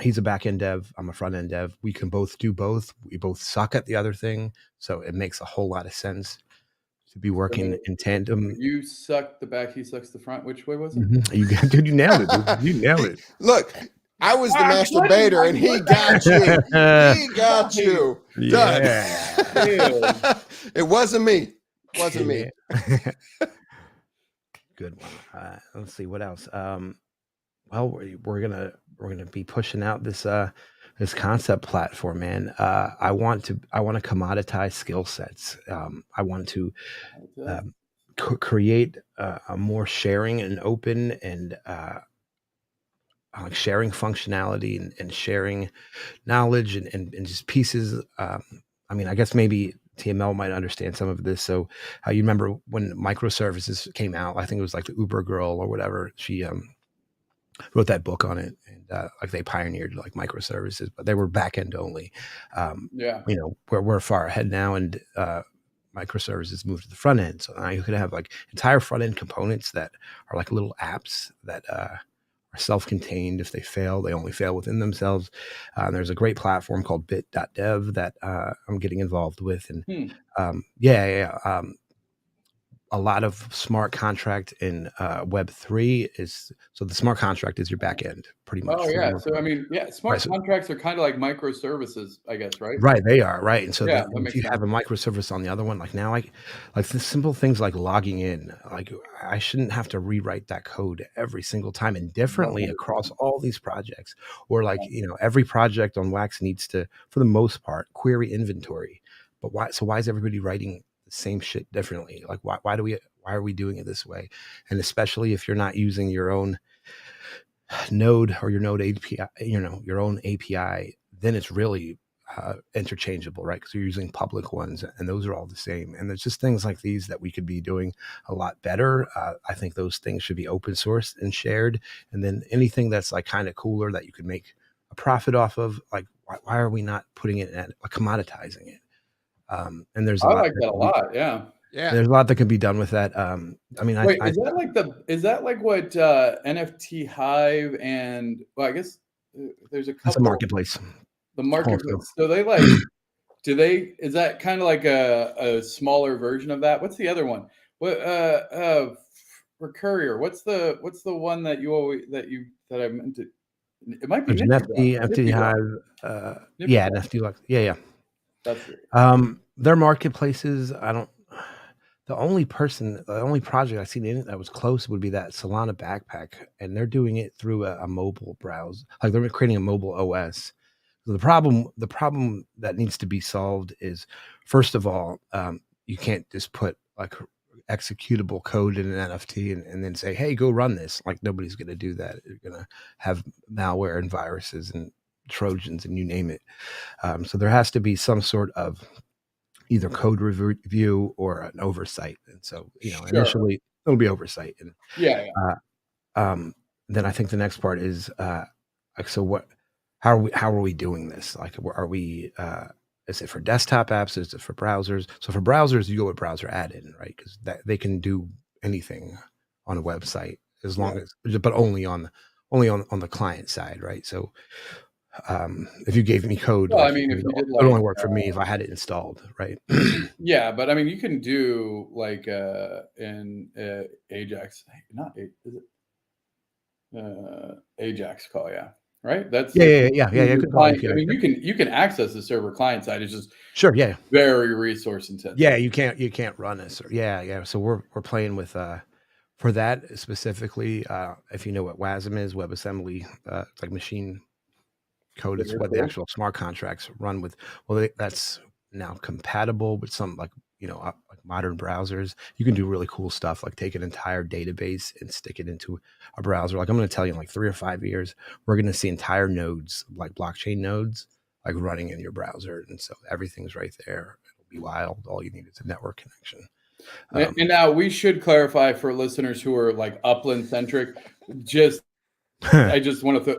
He's a back-end dev. I'm a front-end dev. We can both do both. We both suck at the other thing, so it makes a whole lot of sense to be working in tandem.
You suck the back, he sucks the front. Which way was it?
Mm-hmm. Dude, you nailed it. Dude. You nailed it.
Look, I was the masturbator, and he got you. He got you.
Yeah.
It wasn't me. It wasn't me.
Good one. Let's see what else. Well, we're gonna be pushing out this concept platform, man. I want to commoditize skill sets. I want to create a more sharing and open and sharing functionality and sharing knowledge and just pieces. I mean, I guess maybe TML might understand some of this. So you remember when microservices came out, I think it was like the Uber girl or whatever. She wrote that book on it, and like they pioneered like microservices, but they were back end only. We're far ahead now, and microservices moved to the front end. So now you could have like entire front end components that are like little apps that are self-contained. If they fail, they only fail within themselves. There's a great platform called bit.dev that I'm getting involved with. And a lot of smart contract in Web3 is, so the smart contract is your back end pretty much.
Oh yeah. So I mean, smart contracts are kind of like microservices, I guess, right?
Right. They are, right. And so
if
you have a microservice on the other one, like now, like the simple things like logging in, like I shouldn't have to rewrite that code every single time and differently across all these projects. Or like, every project on Wax needs to, for the most part, query inventory. But why is everybody writing the same shit differently? Like why are we doing it this way? And especially if you're not using your own node or your node API, your own API, then it's really, interchangeable, right? Because you're using public ones, and those are all the same. And there's just things like these that we could be doing a lot better. I think those things should be open sourced and shared. And then anything that's like kind of cooler that you could make a profit off of, like why are we not putting it at commoditizing it? And there's
I like that a lot. Yeah.
Yeah.
There's a lot that can be done with that. I mean,
Wait, is that like what NFT Hive and I guess there's a couple.
It's a marketplace.
The marketplace. So they like, is that kind of like a smaller version of that? What's the other one? What for Courier? What's the one that I meant to? It might be
NFT Hive. Yeah, NFT Lux. Yeah.
That's it.
Their marketplaces. The only project I've seen that was close would be that Solana backpack, and they're doing it through a mobile browser. Like they're creating a mobile OS. So the problem that needs to be solved is, first of all, you can't just put like executable code in an NFT and then say, hey, go run this. Like nobody's going to do that. You're going to have malware and viruses and Trojans and you name it. So there has to be some sort of either code review or an oversight. And so, initially it'll be oversight. And then I think the next part is how are we doing this? Like, are we, is it for desktop apps? Is it for browsers? So for browsers, you go with browser add-in, right? Because they can do anything on a website as long as, but only on the client side, right? So if you gave me code,
well, I mean, if you did,
it would only work for me if I had it installed, right?
Yeah, but I mean, you can do like in Ajax, not is it Ajax call, right? That's
yeah.
I mean, you can access the server client side. It's just very resource intensive.
Yeah, you can't run this. Yeah. So we're playing with for that specifically. If you know what WASM is, WebAssembly, it's like machine code. It's what the actual smart contracts run with. Well, that's now compatible with some like modern browsers. You can do really cool stuff, like take an entire database and stick it into a browser. Like I'm going to tell you, in like 3 or 5 years, we're going to see entire nodes, like blockchain nodes, like running in your browser. And so everything's right there. It'll be wild. All you need is a network connection.
And now we should clarify for listeners who are like Upland centric, I just want to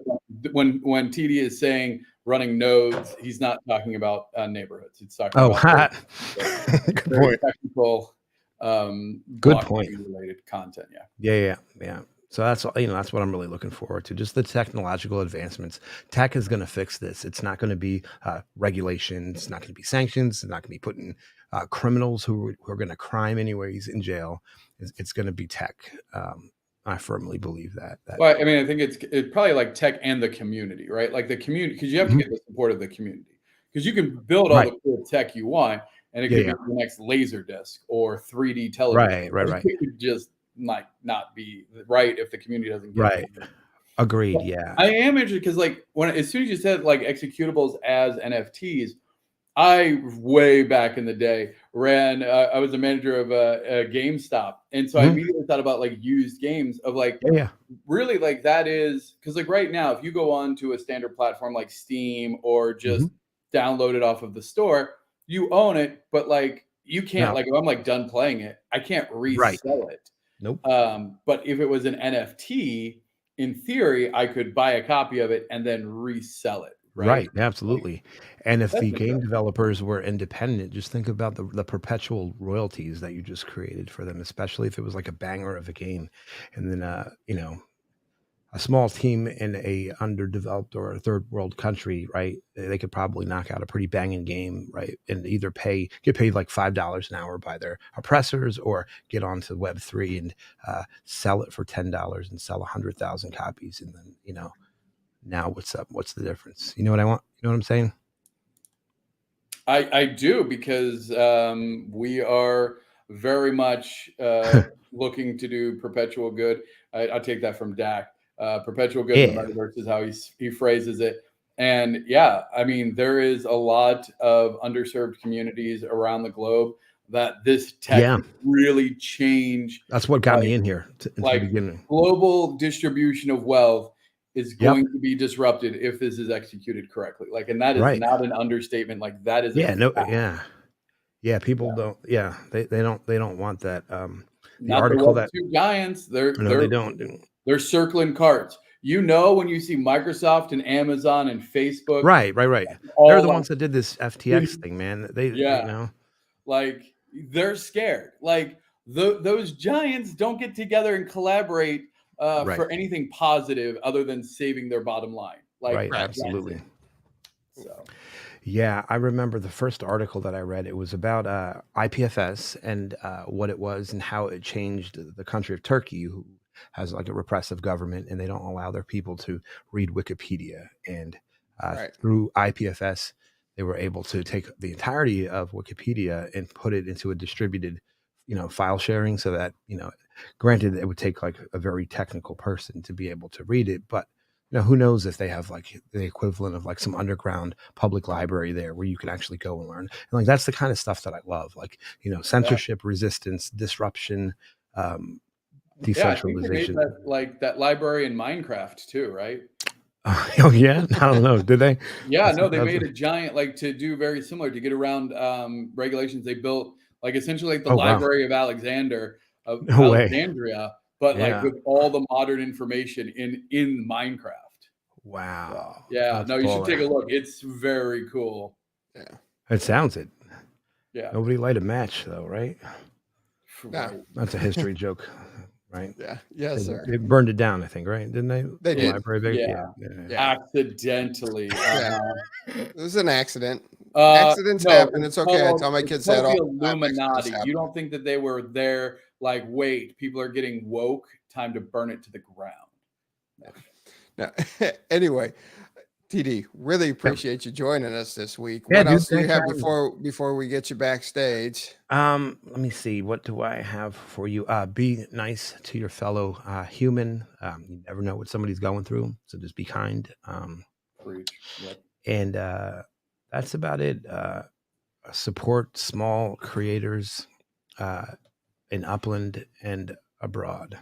when TD is saying running nodes, he's not talking about neighborhoods. He's talking about
good point.
Technical,
good point.
Related content.
Yeah. So that's what I'm really looking forward to. Just the technological advancements. Tech is going to fix this. It's not going to be regulations. It's not going to be sanctions. It's not going to be putting criminals who are going to crime anyways in jail. It's going to be tech. I firmly believe that.
Well, I mean, I think it's probably like tech and the community, right? Like the community, because you have to get the support of the community. Because you can build all the cool tech you want, and it could be the next laser disc or 3D television.
Right.
It could just like not be right if the community doesn't get it.
Agreed.
But
yeah.
I am interested because like as soon as you said like executables as NFTs, I way back in the day ran. I was a manager of a GameStop, and so I immediately thought about like used games of like really like that is because like right now if you go on to a standard platform like Steam or just download it off of the store, you own it, but like you can't like if I'm like done playing it, I can't resell it.
Nope.
But if it was an NFT, in theory, I could buy a copy of it and then resell it.
Right, absolutely. And if the game developers were independent, just think about the perpetual royalties that you just created for them, especially if it was like a banger of a game. And then, a small team in a underdeveloped or a third world country, right? They could probably knock out a pretty banging game, right? And either get paid like $5 an hour by their oppressors or get onto Web3 and sell it for $10 and sell 100,000 copies. And then, now what's up? What's the difference? You know what I want? You know what I'm saying?
I do, because we are very much looking to do perpetual good. I'll take that from Dak. Perpetual good in the metaverse is how he phrases it. And I mean, there is a lot of underserved communities around the globe that this tech really change.
That's what got me in here. In the beginning.
Global distribution of wealth is going to be disrupted if this is executed correctly. Like, and that is
Right.
not an understatement. Like, that is
people don't they don't want that. The
not
article
the
that
two giants.
they don't.
They're circling carts. You know, when you see Microsoft and Amazon and Facebook,
Right. They're the ones that did this FTX thing, man.
Like, they're scared. Like, those giants don't get together and collaborate for anything positive other than saving their bottom line. Like,
right, absolutely.
So.
Yeah, I remember the first article that I read. It was about IPFS and what it was and how it changed the country of Turkey, who has like a repressive government, and they don't allow their people to read Wikipedia. And through IPFS, they were able to take the entirety of Wikipedia and put it into a distributed, file sharing, so that, granted, it would take like a very technical person to be able to read it, but who knows if they have like the equivalent of like some underground public library there where you can actually go and learn. And like, that's the kind of stuff that I love, like, censorship, resistance, disruption, decentralization.
Yeah, I think they made that library in Minecraft too, right?
Oh yeah, I don't know. Did they?
Yeah, they made a giant, like, to do very similar to get around regulations. They built like essentially like the Library of Alexandria, but like with all the modern information in Minecraft.
Wow.
Yeah. No, you should take a look. It's very cool.
Yeah.
It sounds it.
Yeah.
Nobody light a match though, right?
Right.
That's a history joke, right?
Yeah. Yes, sir.
They burned it down, I think, right? Didn't they?
They did.
Yeah. Accidentally.
It was an accident. Accidents happen. It's okay. I tell my kids that all the time.
Illuminati. You don't think that they were there? Like, wait, people are getting woke. Time to burn it to the ground.
No. Anyway, TD, really appreciate you joining us this week. What else do you have before we get you backstage?
Let me see. What do I have for you? Be nice to your fellow human. You never know what somebody's going through, so just be kind. And that's about it. Support small creators in Upland and abroad.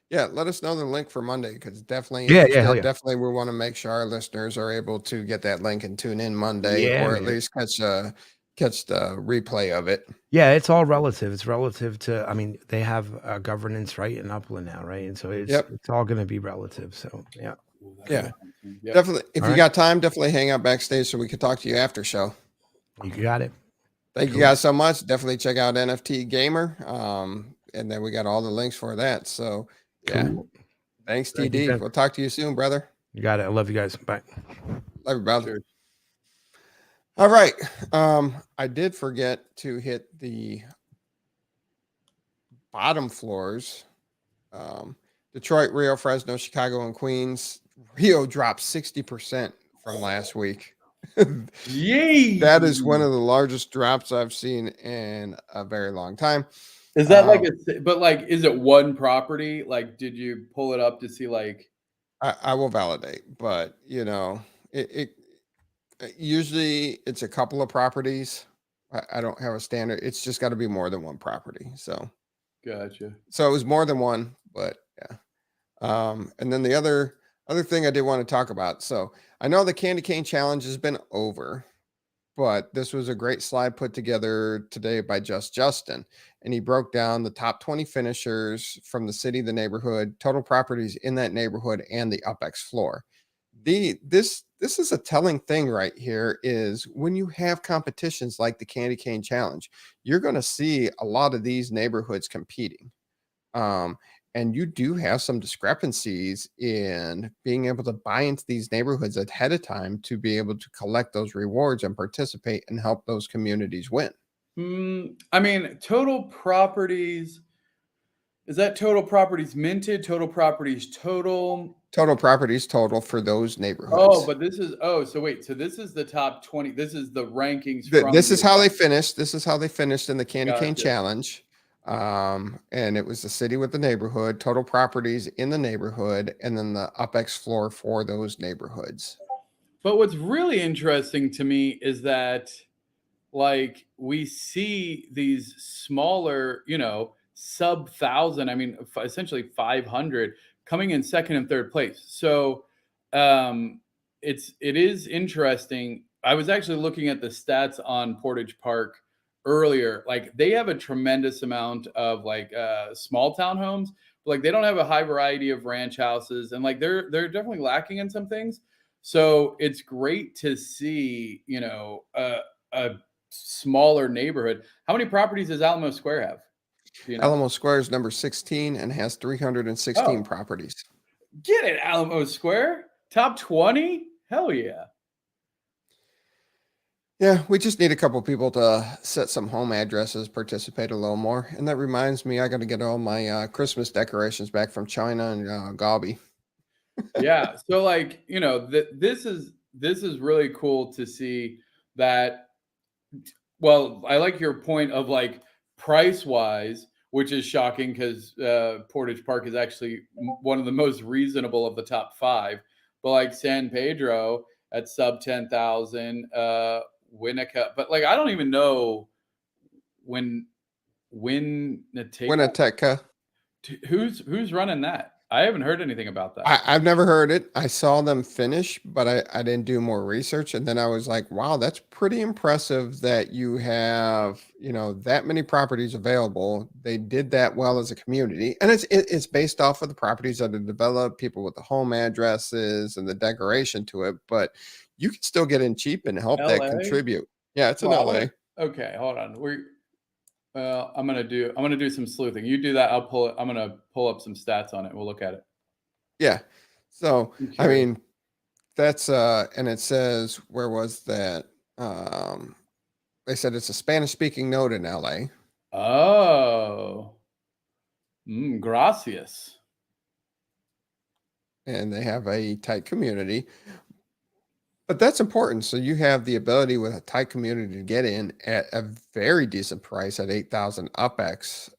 Yeah, let us know the link for Monday, because definitely, definitely, we want to make sure our listeners are able to get that link and tune in Monday, or at least catch the replay of it.
Yeah, it's all relative. It's relative to, I mean, they have governance right in Upland now, right? And so it's all going to be relative. So definitely. If you got time, definitely hang out backstage so we can talk to you after show. You got it. Thank you guys so much. Definitely check out NFT Gamer. And then we got all the links for that. So thanks, TD. We'll talk to you soon, brother. You got it. I love you guys. Bye. Love you, brother. Sure. All right. I did forget to hit the bottom floors. Detroit, Rio, Fresno, Chicago, and Queens. Rio dropped 60% from last week. Yay! That is one of the largest drops I've seen in a very long time. Is that is it one property? Like, did you pull it up to see, like? I will validate, but it usually it's a couple of properties. I don't have a standard. It's just got to be more than one property. So, gotcha. So it was more than one, but yeah. And then the other thing I did want to talk about. So I know the Candy Cane Challenge has been over, but this was a great slide put together today by Justin, and he broke down the top 20 finishers from the city, the neighborhood, total properties in that neighborhood, and the UPX floor. This is a telling thing right here, is when you have competitions like the Candy Cane Challenge, you're going to see a lot of these neighborhoods competing. And you do have some discrepancies in being able to buy into these neighborhoods ahead of time to be able to collect those rewards and participate and help those communities win. I mean, total properties, is that total properties minted, total properties total? Total properties total for those neighborhoods. Oh, but this is, so wait, so this is the top 20. This is the rankings. This is how they finished. This is how they finished in the Candy Cane Challenge. And it was the city with the neighborhood, total properties in the neighborhood, and then the UPX floor for those neighborhoods. But what's really interesting to me is that, like, we see these smaller, sub 1,000, I mean, essentially 500 coming in second and third place. So
it is interesting. I was actually looking at the stats on Portage Park earlier. Like they have a tremendous amount of like small town homes, but like they don't have a high variety of ranch houses, and like they're definitely lacking in some things. So it's great to see, you know, a smaller neighborhood. How many properties does Alamo Square have? Do you know?
Alamo Square is number 16 and has 316 properties.
Get it, Alamo Square. Top 20? Hell yeah.
Yeah, we just need a couple people to set some home addresses, participate a little more. And that reminds me, I got to get all my Christmas decorations back from China and Gabi.
Yeah. So like, you know, this is really cool to see that. Well, I like your point of like price wise, which is shocking because Portage Park is actually one of the most reasonable of the top 5. But like San Pedro at sub 10,000, Winnetka, but like I don't even know
Winnetka.
Who's running that? I haven't heard anything about that.
I've never heard it. I saw them finish, but I didn't do more research. And then I was like, wow, that's pretty impressive that you have, you know, that many properties available. They did that well as a community. And it's based off of the properties that are developed, people with the home addresses and the decoration to it. But you can still get in cheap and help that contribute. Yeah, it's in LA.
Okay, hold on. I'm gonna do some sleuthing. You do that. I'm gonna pull up some stats on it. We'll look at it.
Yeah. So I mean, that's and it says, where was that? They said it's a Spanish speaking node in LA.
Oh, gracias.
And they have a tight community. But that's important. So you have the ability with a tight community to get in at a very decent price at 8,000 UPX,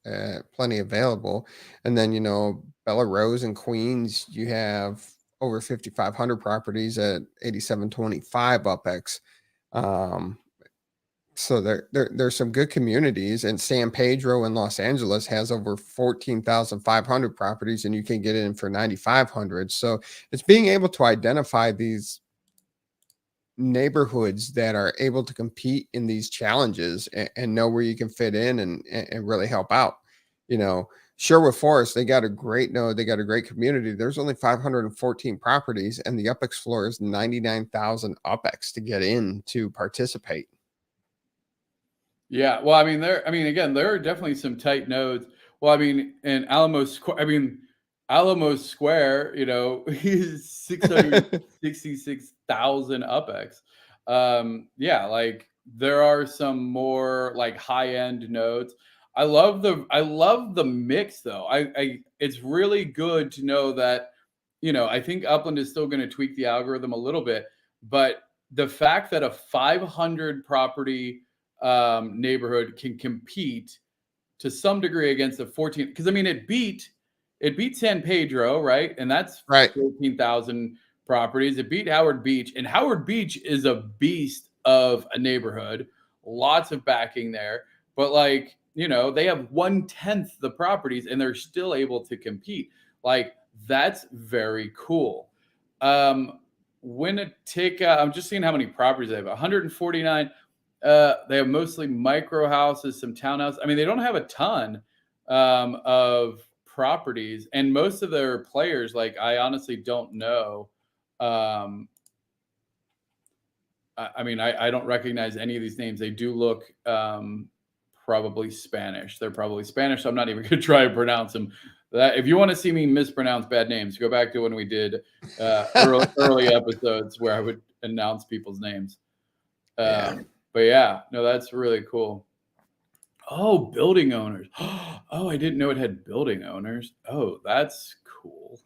plenty available. And then, you know, Bella Rose and Queens, you have over 5,500 properties at 8,725 UPX. So there's some good communities, and San Pedro in Los Angeles has over 14,500 properties, and you can get in for 9,500. So it's being able to identify these neighborhoods that are able to compete in these challenges and know where you can fit in and really help out. You know, Sherwood Forest, they got a great node, they got a great community. There's only 514 properties, and the UPX floor is 99,000 UPX to get in to participate.
Yeah, well, again, there are definitely some tight nodes. Well, I mean, in Alamo Square, you know, he's 666,000 UPX. Yeah, like there are some more like high-end nodes. I love the mix though. It's really good to know that, you know, I think Upland is still going to tweak the algorithm a little bit, but the fact that a 500 property neighborhood can compete to some degree against a 14, because I mean it beat San Pedro, right? And that's
right.
14,000 properties. It beat Howard Beach, and Howard Beach is a beast of a neighborhood. Lots of backing there, but like, you know, they have 1/10 the properties, and they're still able to compete. Like that's very cool. Winnetka, I'm just seeing how many properties they have. 149. They have mostly micro houses, some townhouses. I mean, they don't have a ton of properties, and most of their players, like I honestly don't know. I don't recognize any of these names. They do look probably Spanish. They're probably Spanish. So I'm not even going to try to pronounce them. If you want to see me mispronounce bad names, go back to when we did early episodes where I would announce people's names. But yeah, no, that's really cool. Oh, building owners. Oh, I didn't know it had building owners. Oh, that's cool.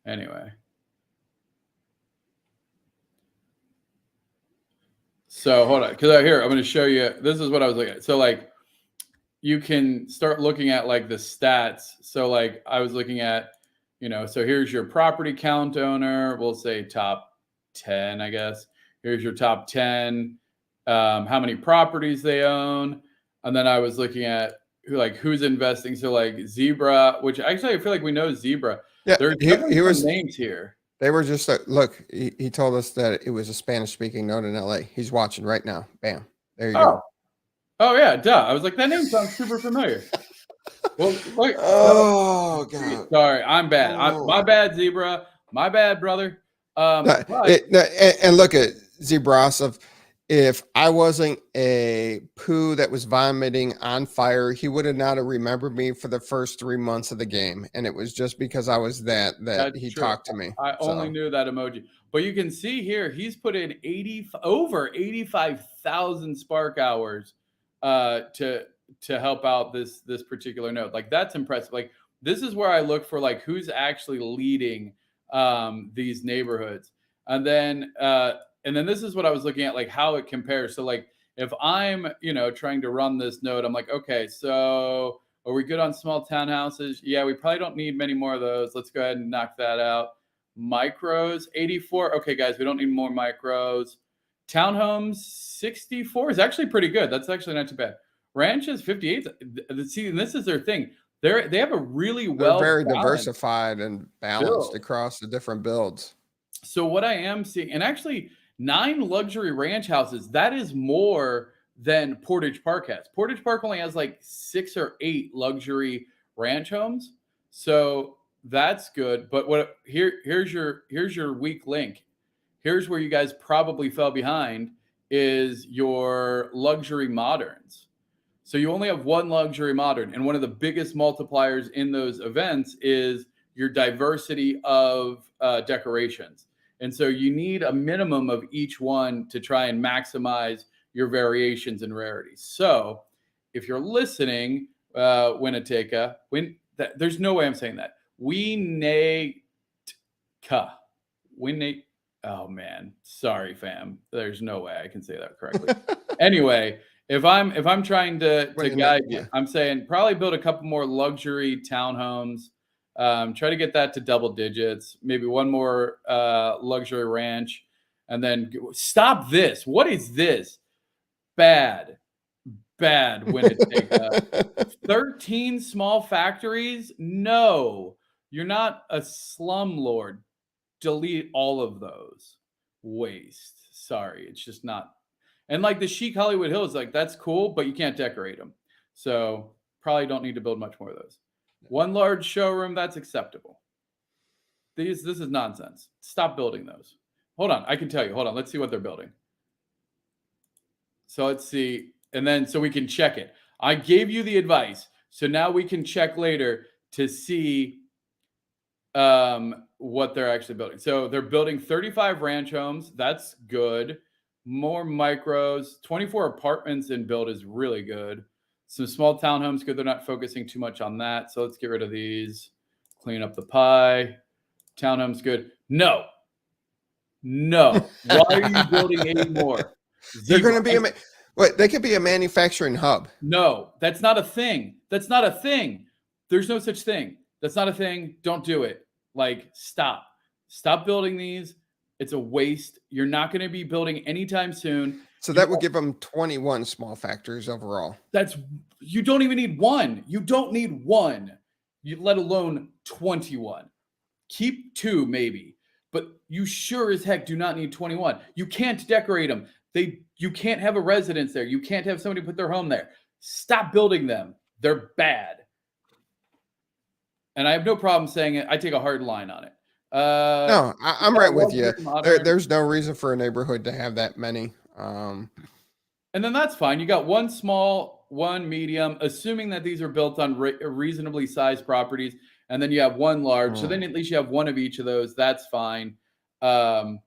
Anyway. So hold on, because here, I'm going to show you. This is what I was looking at. So like you can start looking at like the stats. So like I was looking at, you know, so here's your property count owner. We'll say top 10, I guess. Here's your top 10, how many properties they own. And then I was looking at who's investing. So like Zebra, which actually I feel like we know Zebra.
Yeah,
There's
he was.
names here.
They were just look. He told us that it was a Spanish-speaking node in LA. He's watching right now. Bam. There you go.
Oh yeah, duh. I was like, that name sounds super familiar. Well, look.
Oh God.
Sorry, I'm bad. My bad, Zebra. My bad, brother.
And look at Zebrasov. If I wasn't a poo that was vomiting on fire, he would have not have remembered me for the first 3 months of the game. And it was just because I was that he
true.
talked to me.
I only knew that emoji. But you can see here, he's put in over 85,000 Spark hours to help out this particular node. Like, that's impressive. Like, this is where I look for like who's actually leading these neighborhoods. And then this is what I was looking at, like how it compares. So like if I'm, trying to run this node, I'm like, okay, so are we good on small townhouses? Yeah, we probably don't need many more of those. Let's go ahead and knock that out. Micros, 84. Okay, guys, we don't need more micros. Townhomes, 64 is actually pretty good. That's actually not too bad. Ranches, 58. See, and this is their thing. They have a really
very diversified and balanced across the different builds.
So what I am seeing, and actually 9 luxury ranch houses, that is more than Portage Park has. Portage Park only has like 6 or 8 luxury ranch homes. So that's good. But here's your weak link. Here's where you guys probably fell behind is your luxury moderns. So you only have 1 luxury modern. And one of the biggest multipliers in those events is your diversity of decorations. And so you need a minimum of each one to try and maximize your variations and rarities. So if you're listening, Winneteka, there's no way I'm saying that. Oh man, sorry fam. There's no way I can say that correctly. Anyway, if I'm trying to guide you, I'm saying probably build a couple more luxury townhomes. Try to get that to double digits, maybe one more luxury ranch, and then stop this. What is this? Bad Winneteka. 13 small factories? No, you're not a slumlord. Delete all of those. Waste. Sorry, it's just not. And like the chic Hollywood Hills, like that's cool, but you can't decorate them. So probably don't need to build much more of those. 1 large showroom, that's acceptable. This is nonsense. Stop building those. Hold on, I can tell you. Hold on, let's see what they're building. So let's see. And then so we can check it. I gave you the advice. So now we can check later to see what they're actually building. So they're building 35 ranch homes. That's good. More micros. 24 apartments in build is really good. Some small townhomes, good. They're not focusing too much on that. So let's get rid of these. Clean up the pie. Townhomes, good. No. Why are you building any more?
They're going to be they could be a manufacturing hub.
No, that's not a thing. There's no such thing. That's not a thing. Don't do it. Like, stop building these. It's a waste. You're not going to be building anytime soon.
So that would give them 21 small factories overall.
You don't even need 1. You don't need 1, let alone 21. Keep 2 maybe, but you sure as heck do not need 21. You can't decorate them. You can't have a residence there. You can't have somebody put their home there. Stop building them. They're bad. And I have no problem saying it. I take a hard line on it.
No, I'm right with you. There's no reason for a neighborhood to have that many.
And then that's fine. You got 1 small, 1 medium, assuming that these are built on reasonably sized properties. And then you have 1 large. So then at least you have 1 of each of those. That's fine. Okay.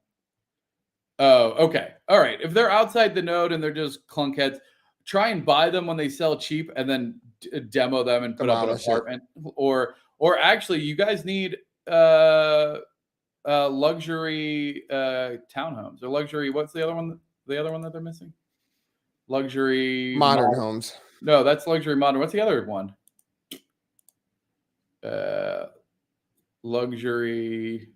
All right. If they're outside the node and they're just clunkheads, try and buy them when they sell cheap and then demo them and put up an apartment. Or actually, you guys need luxury townhomes or luxury. What's the other one? The other one that they're missing? Luxury
modern homes.
No, that's luxury modern. What's the other one? Luxury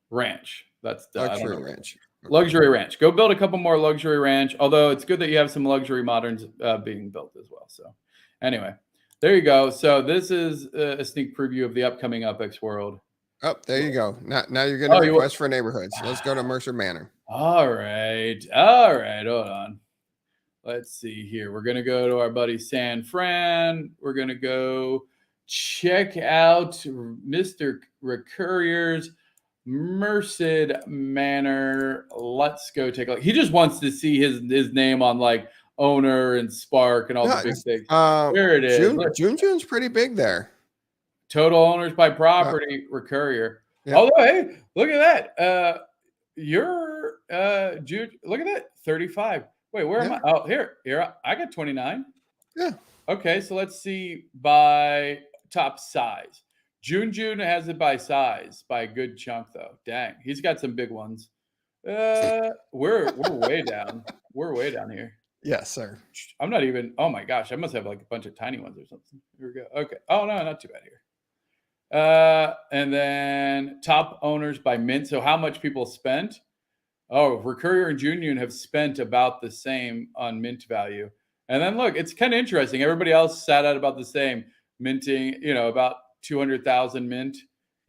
ranch. That's
luxury ranch.
Okay. Luxury ranch. Go build a couple more luxury ranch. Although it's good that you have some luxury moderns being built as well. So anyway, there you go. So this is a sneak preview of the upcoming UPX World.
Oh, there you go. Now you're going to
you
request for neighborhoods. Let's go to Mercer Manor.
All right. Hold on. Let's see here. We're going to go to our buddy San Fran. We're going to go check out Mr. Recurrier's Merced Manor. Let's go take a look. He just wants to see his name on like owner and Spark and all the big things. Here it is.
June's pretty big there.
Total owners by property, Recurrier.
Yeah.
Oh, hey, look at that. You're Jude. Look at that, 35. Wait, where am I? Oh, here. I got 29.
Yeah.
Okay, so let's see by top size. June has it by size by a good chunk though. Dang, he's got some big ones. We're way down. We're way down here.
Yes, sir.
I'm not even. Oh my gosh, I must have like a bunch of tiny ones or something. Here we go. Okay. Oh no, not too bad here. And then top owners by mint. So how much people spent? Oh, Recurrier and June have spent about the same on mint value. And then look, it's kind of interesting. Everybody else sat at about the same, minting, about 200,000 mint,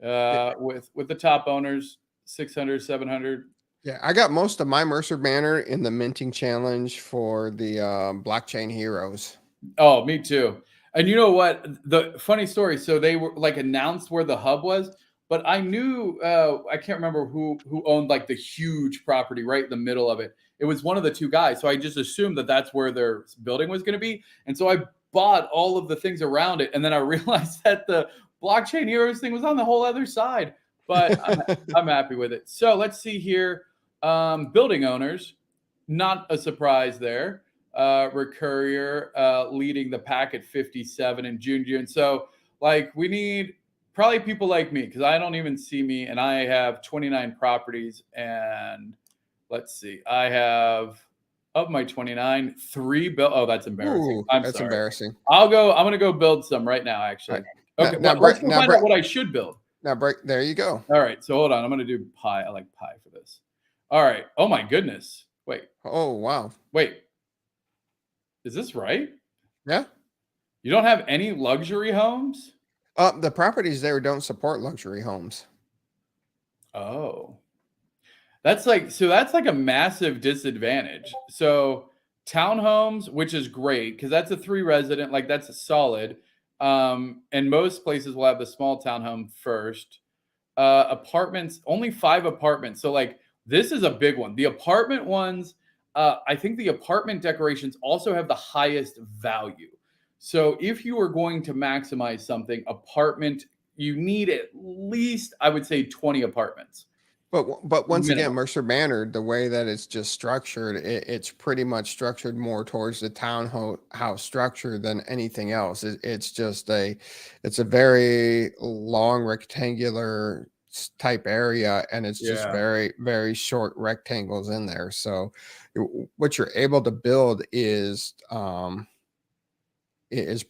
with the top owners, 600, 700.
Yeah, I got most of my Mercer Manor in the minting challenge for the blockchain heroes.
Oh, me too. And you know what? The funny story. So they were like announced where the hub was, but I knew I can't remember who owned like the huge property right in the middle of it. It was one of the two guys. So I just assumed that that's where their building was going to be. And so I bought all of the things around it. And then I realized that the blockchain heroes thing was on the whole other side, but I'm happy with it. So let's see here. Building owners, not a surprise there. Recurrier leading the pack at 57 and June. So like we need probably people like me because I don't even see me, and I have 29 properties, and let's see, I have of my 29 3 build. Oh, that's embarrassing.
Ooh, that's embarrassing.
I'm gonna go build some right now actually. Right. Okay, let's find out what I should build.
Now there you go.
All right, so hold on, I'm gonna do pie. I like pie for this. All right. Oh my goodness. Wait.
Oh wow.
Wait. Is this right?
Yeah.
You don't have any luxury homes?
The properties there don't support luxury homes.
Oh. That's like a massive disadvantage. So townhomes, which is great because that's a 3 resident, like that's a solid. And most places will have the small townhome first. Apartments, only 5 apartments. So like this is a big one. The apartment ones, I think the apartment decorations also have the highest value. So if you are going to maximize something, apartment, you need at least, I would say, 20 apartments.
But once again, Mercer Manor, the way that it's just structured, it's pretty much structured more towards the townhouse structure than anything else. It's a very long rectangular type area, and it's just very, very short rectangles in there. So what you're able to build is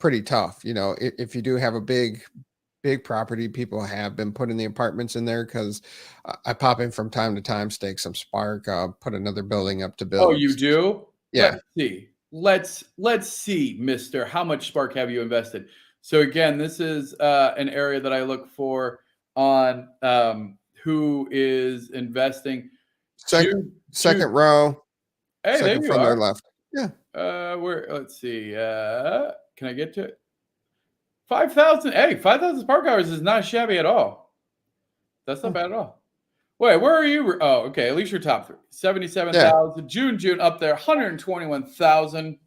pretty tough. If you do have a big property, people have been putting the apartments in there because I pop in from time to time, stake some Spark, put another building up to build.
Oh, you do?
Yeah.
Let's see, Mister. How much Spark have you invested? So again, this is an area that I look for on who is investing.
Second row.
Hey,
second from their left. Yeah.
Let's see. Can I get to it? 5,000. Hey, 5,000 Spark hours is not shabby at all. That's not bad at all. Wait, where are you? Oh, okay. At least you're top 3. 77,000. Yeah. June up there. 121,000.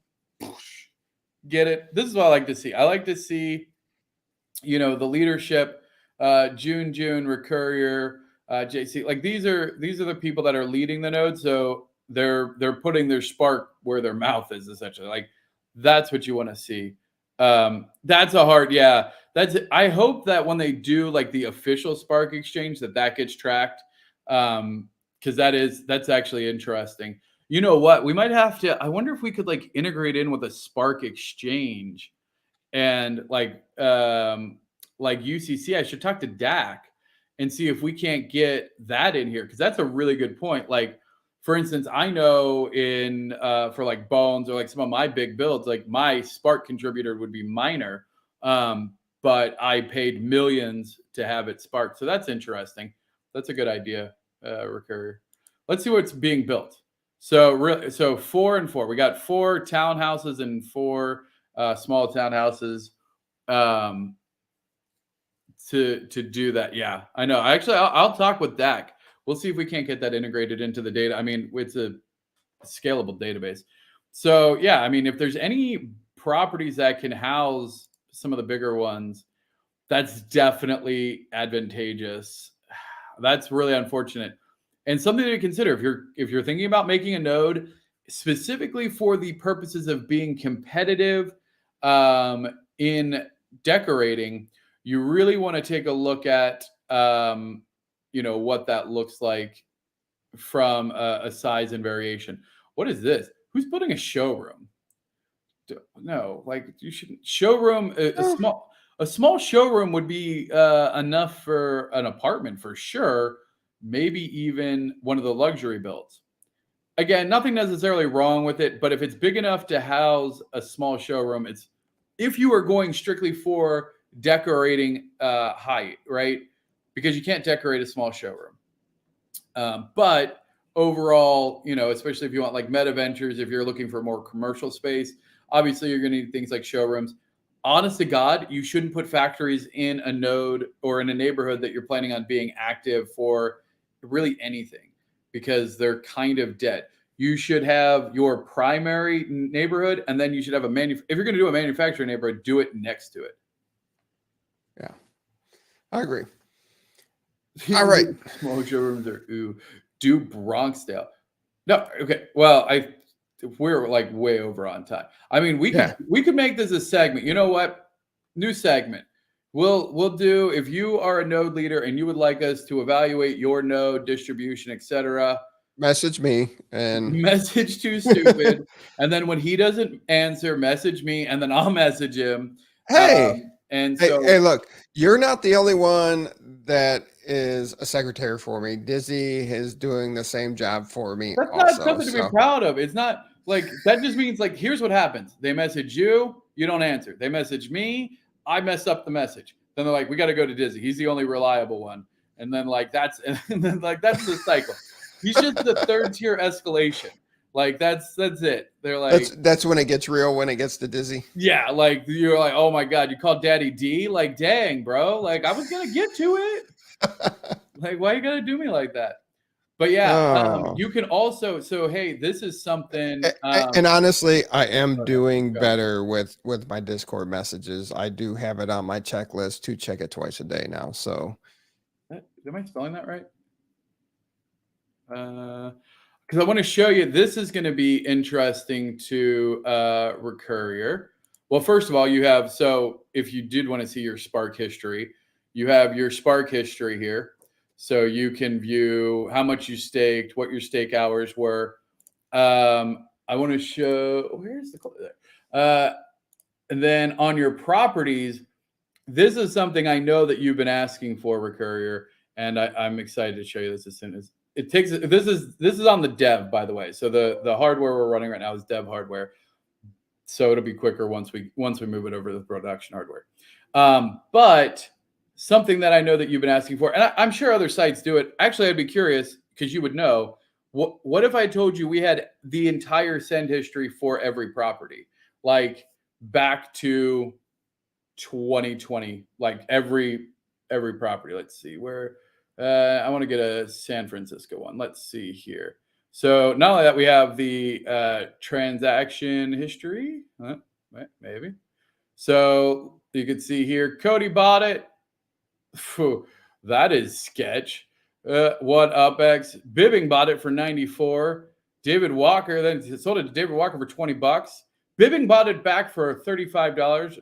Get it? This is what I like to see. I like to see, the leadership. June, Recurrier, JC. Like these are the people that are leading the node. So they're putting their Spark where their mouth is, essentially. Like that's what you want to see. That's a hard, I hope that when they do like the official Spark exchange that gets tracked. Cause that's actually interesting. You know what? We might have to, I wonder if we could like integrate in with a Spark exchange and like UCC. I should talk to DAC and see if we can't get that in here. Cause that's a really good point. Like, for instance, I know for like Bones or like some of my big builds, like my Spark contributor would be minor. But but I paid millions to have it sparked. So that's interesting. That's a good idea, Recurrier. Let's see what's being built. So 4 and 4. We got 4 townhouses and 4 small townhouses to do that. Yeah, I know. Actually, I'll talk with Dak. We'll see if we can't get that integrated into the data. I mean, it's a scalable database. So yeah, I mean, if there's any properties that can house some of the bigger ones, that's definitely advantageous. That's really unfortunate. And something to consider if you're thinking about making a node specifically for the purposes of being competitive in decorating, you really want to take a look at what that looks like from a size and variation. What is this? Who's building a showroom? No, like you shouldn't. Showroom, a small showroom would be enough for an apartment for sure. Maybe even one of the luxury builds. Again, nothing necessarily wrong with it, but if it's big enough to house a small showroom, it's if you are going strictly for decorating height, right? Because you can't decorate a small showroom. But overall, especially if you want like meta ventures, if you're looking for more commercial space, obviously you're going to need things like showrooms. Honest to God, you shouldn't put factories in a node or in a neighborhood that you're planning on being active for really anything, because they're kind of dead. You should have your primary neighborhood, and then you should have if you're going to do a manufacturing neighborhood, do it next to it.
Yeah, I agree. All right.
Small showrooms are do Bronxdale. No, okay. Well, we're like way over on time. I mean, we could make this a segment. You know what? New segment. We'll do, if you are a node leader and you would like us to evaluate your node distribution, etc.
Message me and
message Too Stupid. And then when he doesn't answer, message me, and then I'll message him.
Hey,
hey,
look, you're not the only one that is a secretary for me. Dizzy is doing the same job for me.
That's not something to be proud of. It's not like that. Just means like, here's what happens. They message you, you don't answer. They message me, I mess up the message. Then they're like, we got to go to Dizzy. He's the only reliable one. And then that's the cycle. He's just the third tier escalation. Like that's it. They're like,
that's when it gets real, when it gets to Dizzy.
Yeah, like you're like, oh my God, you called Daddy D? Like, dang, bro. Like I was gonna get to it. Like, why you gotta do me like that? But yeah, you can also. So hey, this is something.
And honestly, I am doing better with my Discord messages. I do have it on my checklist to check it twice a day now. So,
am I spelling that right? Because I want to show you. This is going to be interesting to Recurrier. Well, first of all, you have. So if you did want to see your Spark history, you have your Spark history here. So you can view how much you staked, what your stake hours were. I want to show, where's the clip there? And then on your properties, this is something I know that you've been asking for, Recurrier, and I'm excited to show you this as soon as it takes. This is on the dev, by the way. So the hardware we're running right now is dev hardware. So it'll be quicker once we move it over to the production hardware. But something that I know that you've been asking for, and I'm sure other sites do it. Actually, I'd be curious because you would know. What if I told you we had the entire send history for every property, like back to 2020, like every property? Let's see where. I want to get a San Francisco one. Let's see here. So not only that, we have the transaction history. Maybe. So you can see here, Cody bought it. Phew, that is sketch. What UPX? Bibbing bought it for 94. David Walker then sold it to David Walker for $20. Bibbing bought it back for $35.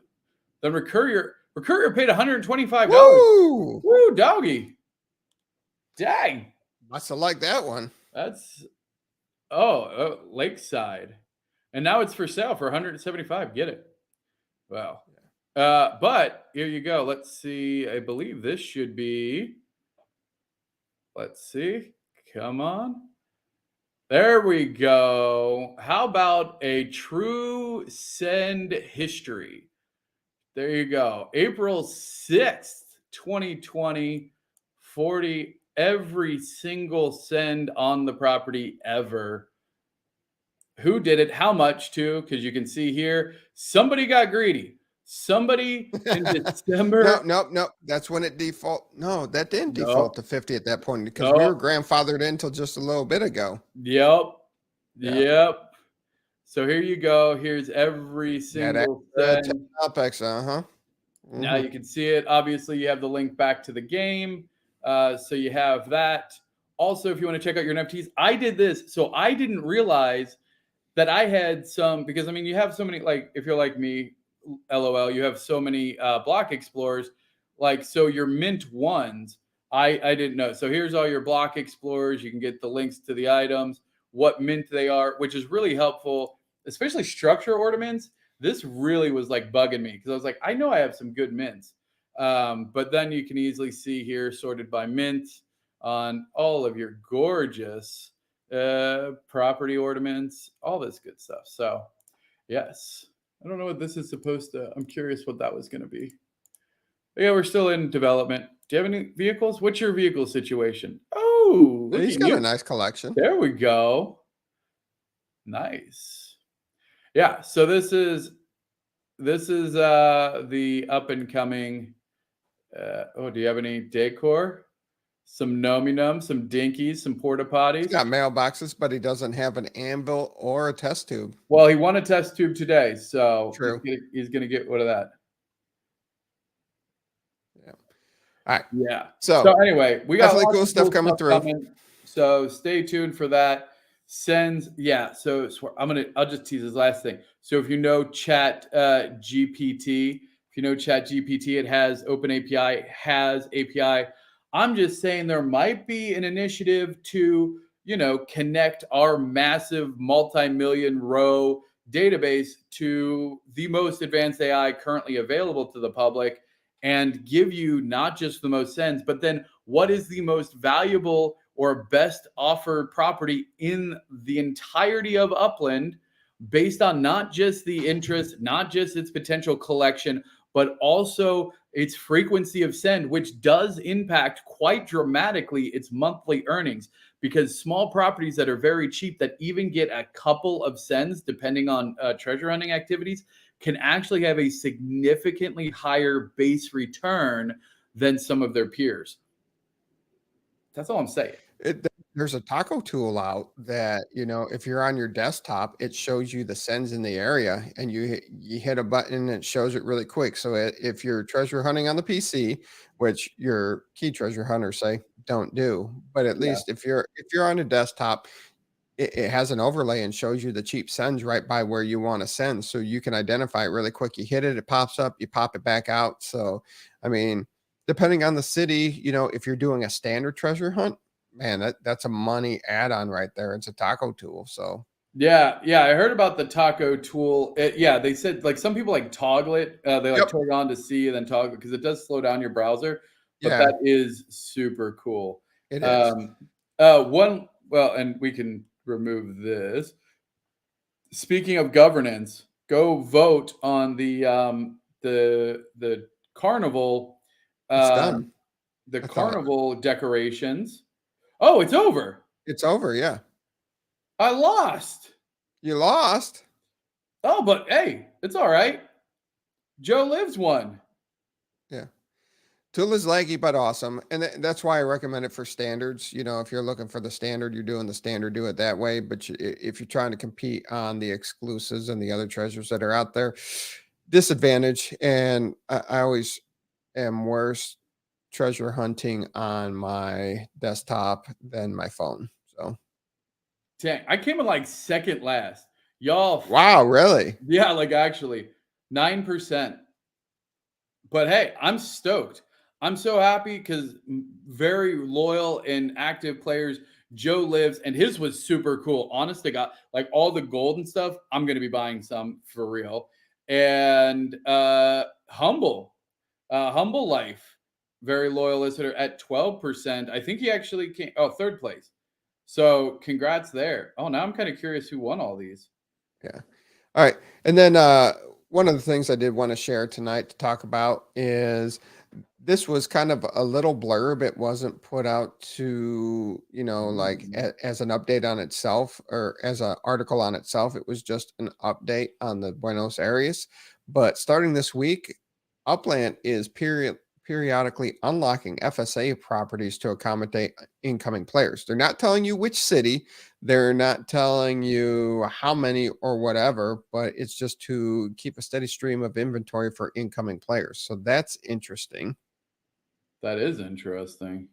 Then Recurrier paid $125. Woo, doggy. Dang.
Must have liked that one.
That's Lakeside. And now it's for sale for $175. Get it. Wow. But here you go. Let's see. I believe this should be. Let's see. Come on. There we go. How about a true send history? There you go. April 6th, 2020, 40, every single send on the property ever. Who did it? How much too? Because you can see here, somebody got greedy. Somebody in December.
No. That's when it default. No, that didn't
Nope.
default to 50 at that point because we were grandfathered in until just a little bit ago.
Yep.
Yeah.
So here you go. Here's every single send.
UPX,
Now you can see it. Obviously, you have the link back to the game. So you have that. Also, if you want to check out your NFTs, I did this. So I didn't realize that I had some, because I mean, you have so many, like, if you're like me, LOL, you have so many block explorers. Like, so your mint ones, I didn't know. So here's all your block explorers. You can get the links to the items, what mint they are, which is really helpful, especially structure ornaments. This really was like bugging me because I was like, I know I have some good mints. But then you can easily see here sorted by mint on all of your gorgeous property ornaments, all this good stuff. So yes, I don't know what this is supposed to, I'm curious what that was going to be. But yeah, we're still in development. Do you have any vehicles? What's your vehicle situation? Oh,
he's got a nice collection.
There we go. Nice. Yeah, so this is the up and coming. Do you have any decor? Some Nominum, some dinkies, some porta potties.
He's got mailboxes, but he doesn't have an anvil or a test tube.
Well, he won a test tube today, so
True.
He's gonna get rid of that.
Yeah. All right.
Yeah.
So
anyway, we got
definitely cool stuff coming through.
So stay tuned for that. Sends, yeah. So I'll just tease this last thing. So if you know Chat GPT, it has Open API, has API. I'm just saying there might be an initiative to, connect our massive multi-million row database to the most advanced AI currently available to the public and give you not just the most sends, but then what is the most valuable or best offered property in the entirety of Upland based on not just the interest, not just its potential collection, but also its frequency of send, which does impact quite dramatically its monthly earnings, because small properties that are very cheap that even get a couple of sends, depending on treasure hunting activities, can actually have a significantly higher base return than some of their peers. That's all I'm saying.
There's a taco tool out that, if you're on your desktop, it shows you the sends in the area and you hit a button and it shows it really quick. So if you're treasure hunting on the PC, which your key treasure hunters say don't do, but at least if you're on a desktop, it has an overlay and shows you the cheap sends right by where you want to send. So you can identify it really quick. You hit it, it pops up, you pop it back out. So, I mean, depending on the city, if you're doing a standard treasure hunt, man, that's a money add-on right there. It's a taco tool. So
yeah, I heard about the taco tool. They said like some people like toggle it. They turn on to see and then toggle because it does slow down your browser. But that is super cool.
It is.
And we can remove this. Speaking of governance, go vote on the carnival.
It's done.
The carnival decorations. Oh, it's over.
It's over, yeah.
I lost.
You lost?
Oh, but hey, it's all right. Joe Lives won.
Yeah. Tool is laggy, but awesome. And that's why I recommend it for standards. If you're looking for the standard, you're doing the standard, do it that way. But if you're trying to compete on the exclusives and the other treasures that are out there, disadvantage. And I always am worse treasure hunting on my desktop than my phone. So
dang, I came in like second last. Y'all.
Wow, really?
Yeah, like actually 9%. But hey, I'm stoked. I'm so happy because very loyal and active players. Joe Lives, and his was super cool. Honest to God, like all the gold and stuff, I'm going to be buying some for real. And Humble Life, very loyal listener at 12%. I think he actually came, third place. So congrats there. Oh, now I'm kind of curious who won all these.
Yeah. All right. And then one of the things I did want to share tonight to talk about is this was kind of a little blurb. It wasn't put out to, like as an update on itself or as an article on itself. It was just an update on the Buenos Aires. But starting this week, Upland is periodically unlocking FSA properties to accommodate incoming players. They're not telling you which city, they're not telling you how many or whatever, but it's just to keep a steady stream of inventory for incoming players. So that's interesting.
That is interesting.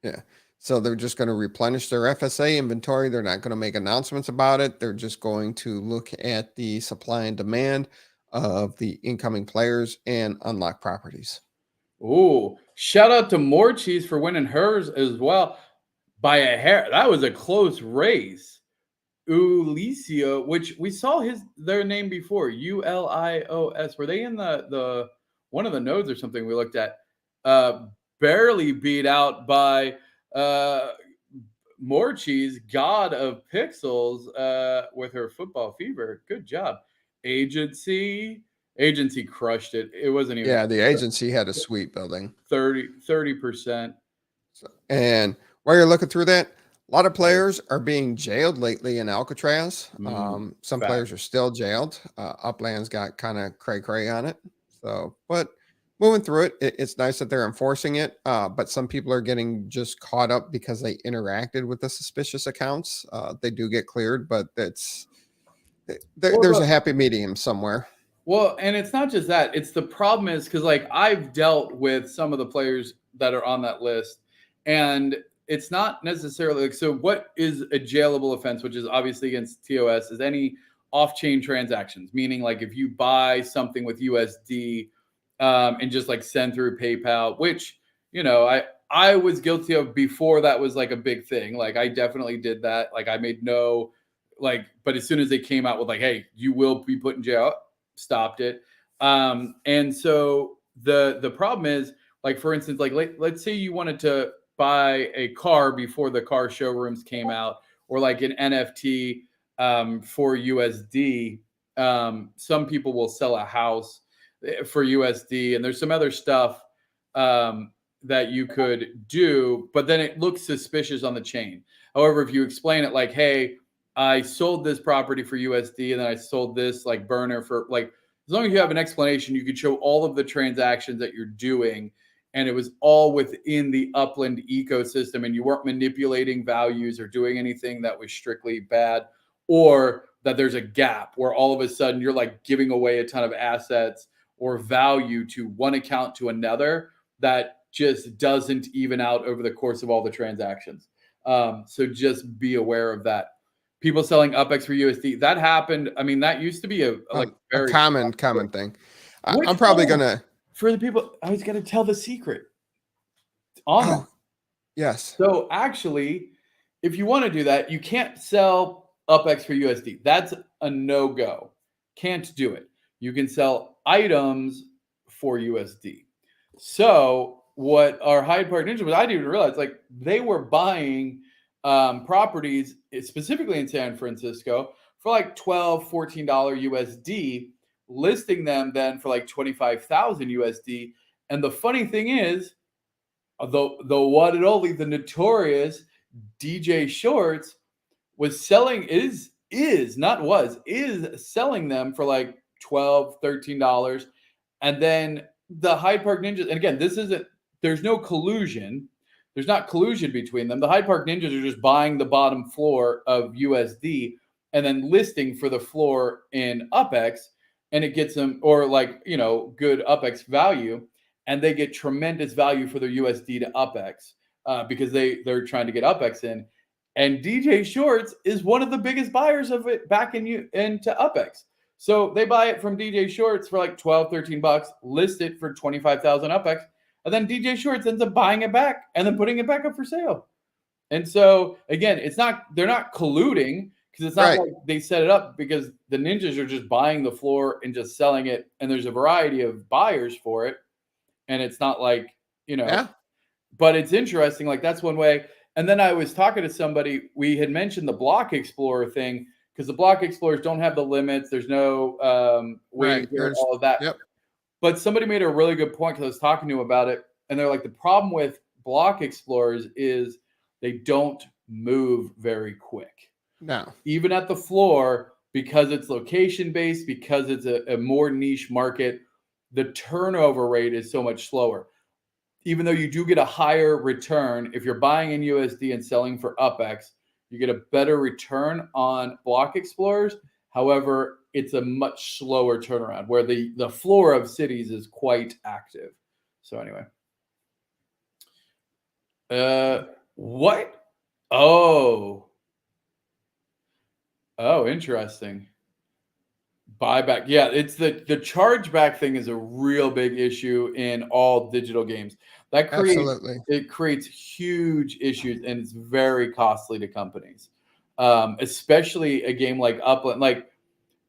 Yeah. So they're just going to replenish their FSA inventory. They're not going to make announcements about it. They're just going to look at the supply and demand of the incoming players and unlock properties.
Ooh, shout out to More Cheese for winning hers as well by a hair. That was a close race. Ulicio, which we saw their name before, Ulios. Were they in the one of the nodes or something we looked at? Barely beat out by More Cheese, God of Pixels, with her football fever. Good job. Agency crushed it. It wasn't even.
Yeah, the agency had a sweet building.
30%.
And while you're looking through that, a lot of players are being jailed lately in Alcatraz. Some players are still jailed. Upland's got kind of cray on it. So, but moving through it, it's nice that they're enforcing it. But some people are getting just caught up because they interacted with the suspicious accounts. They do get cleared, but there's a happy medium somewhere.
Well, and it's not just that. It's the problem is because like I've dealt with some of the players that are on that list, and it's not necessarily like, so what is a jailable offense, which is obviously against TOS, is any off-chain transactions, meaning like if you buy something with USD and just like send through PayPal, which, I was guilty of before that was like a big thing. Like I definitely did that. Like I made but as soon as they came out with like, hey, you will be put in jail, stopped it. And so the problem is, like, for instance, like let's say you wanted to buy a car before the car showrooms came out, or like an NFT for USD. Some people will sell a house for USD, and there's some other stuff that you could do, but then it looks suspicious on the chain. However, if you explain it like, hey, I sold this property for USD and then I sold this like burner for like, as long as you have an explanation, you could show all of the transactions that you're doing, and it was all within the Upland ecosystem, and you weren't manipulating values or doing anything that was strictly bad, or that there's a gap where all of a sudden you're like giving away a ton of assets or value to one account to another that just doesn't even out over the course of all the transactions. So just be aware of that. People selling UPX for USD, that happened. I mean, that used to be a very
common thing. I'm probably gonna,
for the people, I was gonna tell the secret
yes.
So actually, if you want to do that, you can't sell UPX for USD. That's a no-go. Can't do it. You can sell items for USD. So what our Hyde Park Ninja was, I didn't even realize, like they were buying properties specifically in San Francisco for like $12, $14 USD, listing them then for like 25,000 USD. And the funny thing is, the one and only, the notorious DJ Shorts was selling is selling them for like $12, $13. And then the Hyde Park Ninjas, and again, there's no collusion. There's not collusion between them. The Hyde Park Ninjas are just buying the bottom floor of USD and then listing for the floor in UPX, and it gets them, or like, good UPX value, and they get tremendous value for their USD to UPX because they're trying to get UPX in. And DJ Shorts is one of the biggest buyers of it back into UPX. So they buy it from DJ Shorts for like $12, $13, list it for 25,000 UPX, and then DJ Shorts ends up buying it back and then putting it back up for sale. And so again, they're not colluding, because it's not like they set it up, because the ninjas are just buying the floor and just selling it, and there's a variety of buyers for it. And it's not like, but it's interesting. Like that's one way. And then I was talking to somebody, we had mentioned the Block Explorer thing. because the block explorers don't have the limits. There's no
Right.
all of that.
Yep.
But somebody made a really good point because I was talking to him about it, and they're like, the problem with block explorers is they don't move very quick.
No.
Even at the floor, because it's location based, because it's a more niche market, the turnover rate is so much slower. Even though you do get a higher return, if you're buying in USD and selling for UPX, you get a better return on block explorers. However, it's a much slower turnaround where the floor of cities is quite active. So anyway. What? Oh, interesting. Buyback. Yeah, it's the chargeback thing is a real big issue in all digital games. That creates huge issues, and it's very costly to companies. Especially a game like Upland. Like,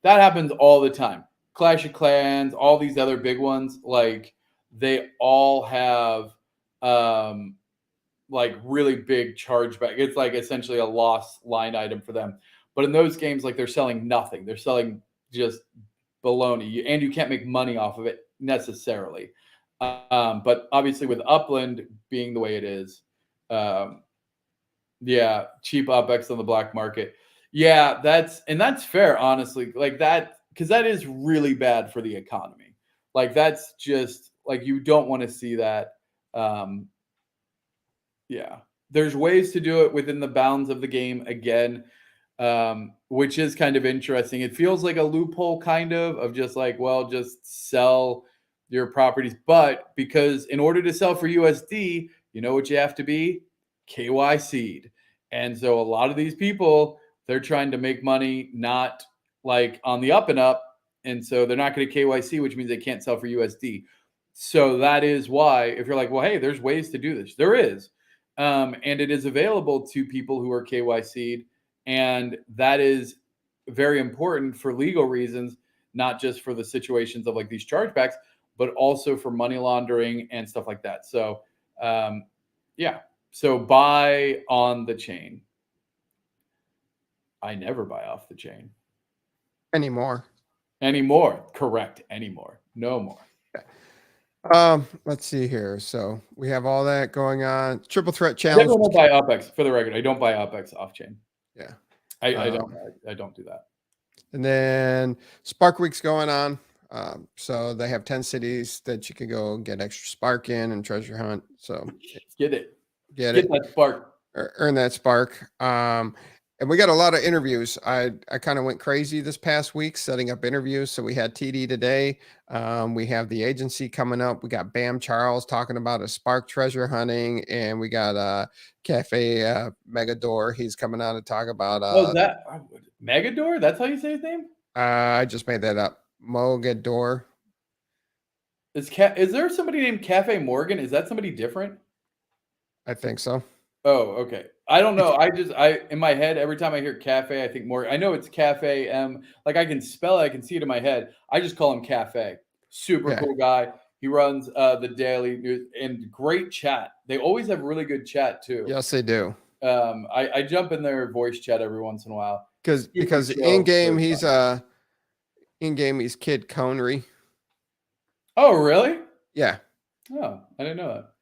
that happens all the time. Clash of Clans, all these other big ones, like, they all have like really big chargeback. It's like essentially a loss line item for them. But in those games, like, they're selling nothing. They're selling just baloney, and you can't make money off of it necessarily. But obviously with Upland being the way it is, cheap UPX on the black market. Yeah, that's fair, honestly. Like that, because that is really bad for the economy. Like, that's just like, you don't want to see that. There's ways to do it within the bounds of the game again, which is kind of interesting. It feels like a loophole kind of just like, well, just sell your properties. But because in order to sell for USD, you know what you have to be? KYC'd. And so a lot of these people, they're trying to make money not like on the up and up. And so they're not going to KYC, which means they can't sell for USD. So that is why, if you're like, well, hey, there's ways to do this. There is. And it is available to people who are KYC'd. And that is very important for legal reasons, not just for the situations of like these chargebacks, but also for money laundering and stuff like that. So, so buy on the chain. I never buy off the chain.
Anymore.
Correct. Anymore. No more.
Let's see here. So we have all that going on. Triple threat challenge.
I don't buy UPX, for the record. I don't buy UPX off chain.
Yeah.
I don't do that.
And then Spark Week's going on. So they have 10 cities that you can go get extra Spark in and treasure hunt. So
get it.
Get
that Spark.
Earn that Spark. And we got a lot of interviews. I kind of went crazy this past week setting up interviews. So we had TD today. We have the agency coming up. We got Bam Charles talking about a Spark treasure hunting, and we got Cafe Megador. He's coming on to talk about.
Is that Megador? That's how you say his name?
I just made that up. Mogador.
Is there somebody named Cafe Morgan? Is that somebody different?
I think so.
Oh, okay. I don't know. I in my head, every time I hear Cafe, I think more. I know it's Cafe M. Like, I can spell it. I can see it in my head. I just call him Cafe. Super cool guy. He runs the daily news and great chat. They always have really good chat too.
Yes, they do.
I jump in their voice chat every once in a while.
Because in game he's Kid Connery.
Oh, really?
Yeah.
Oh, I didn't know that.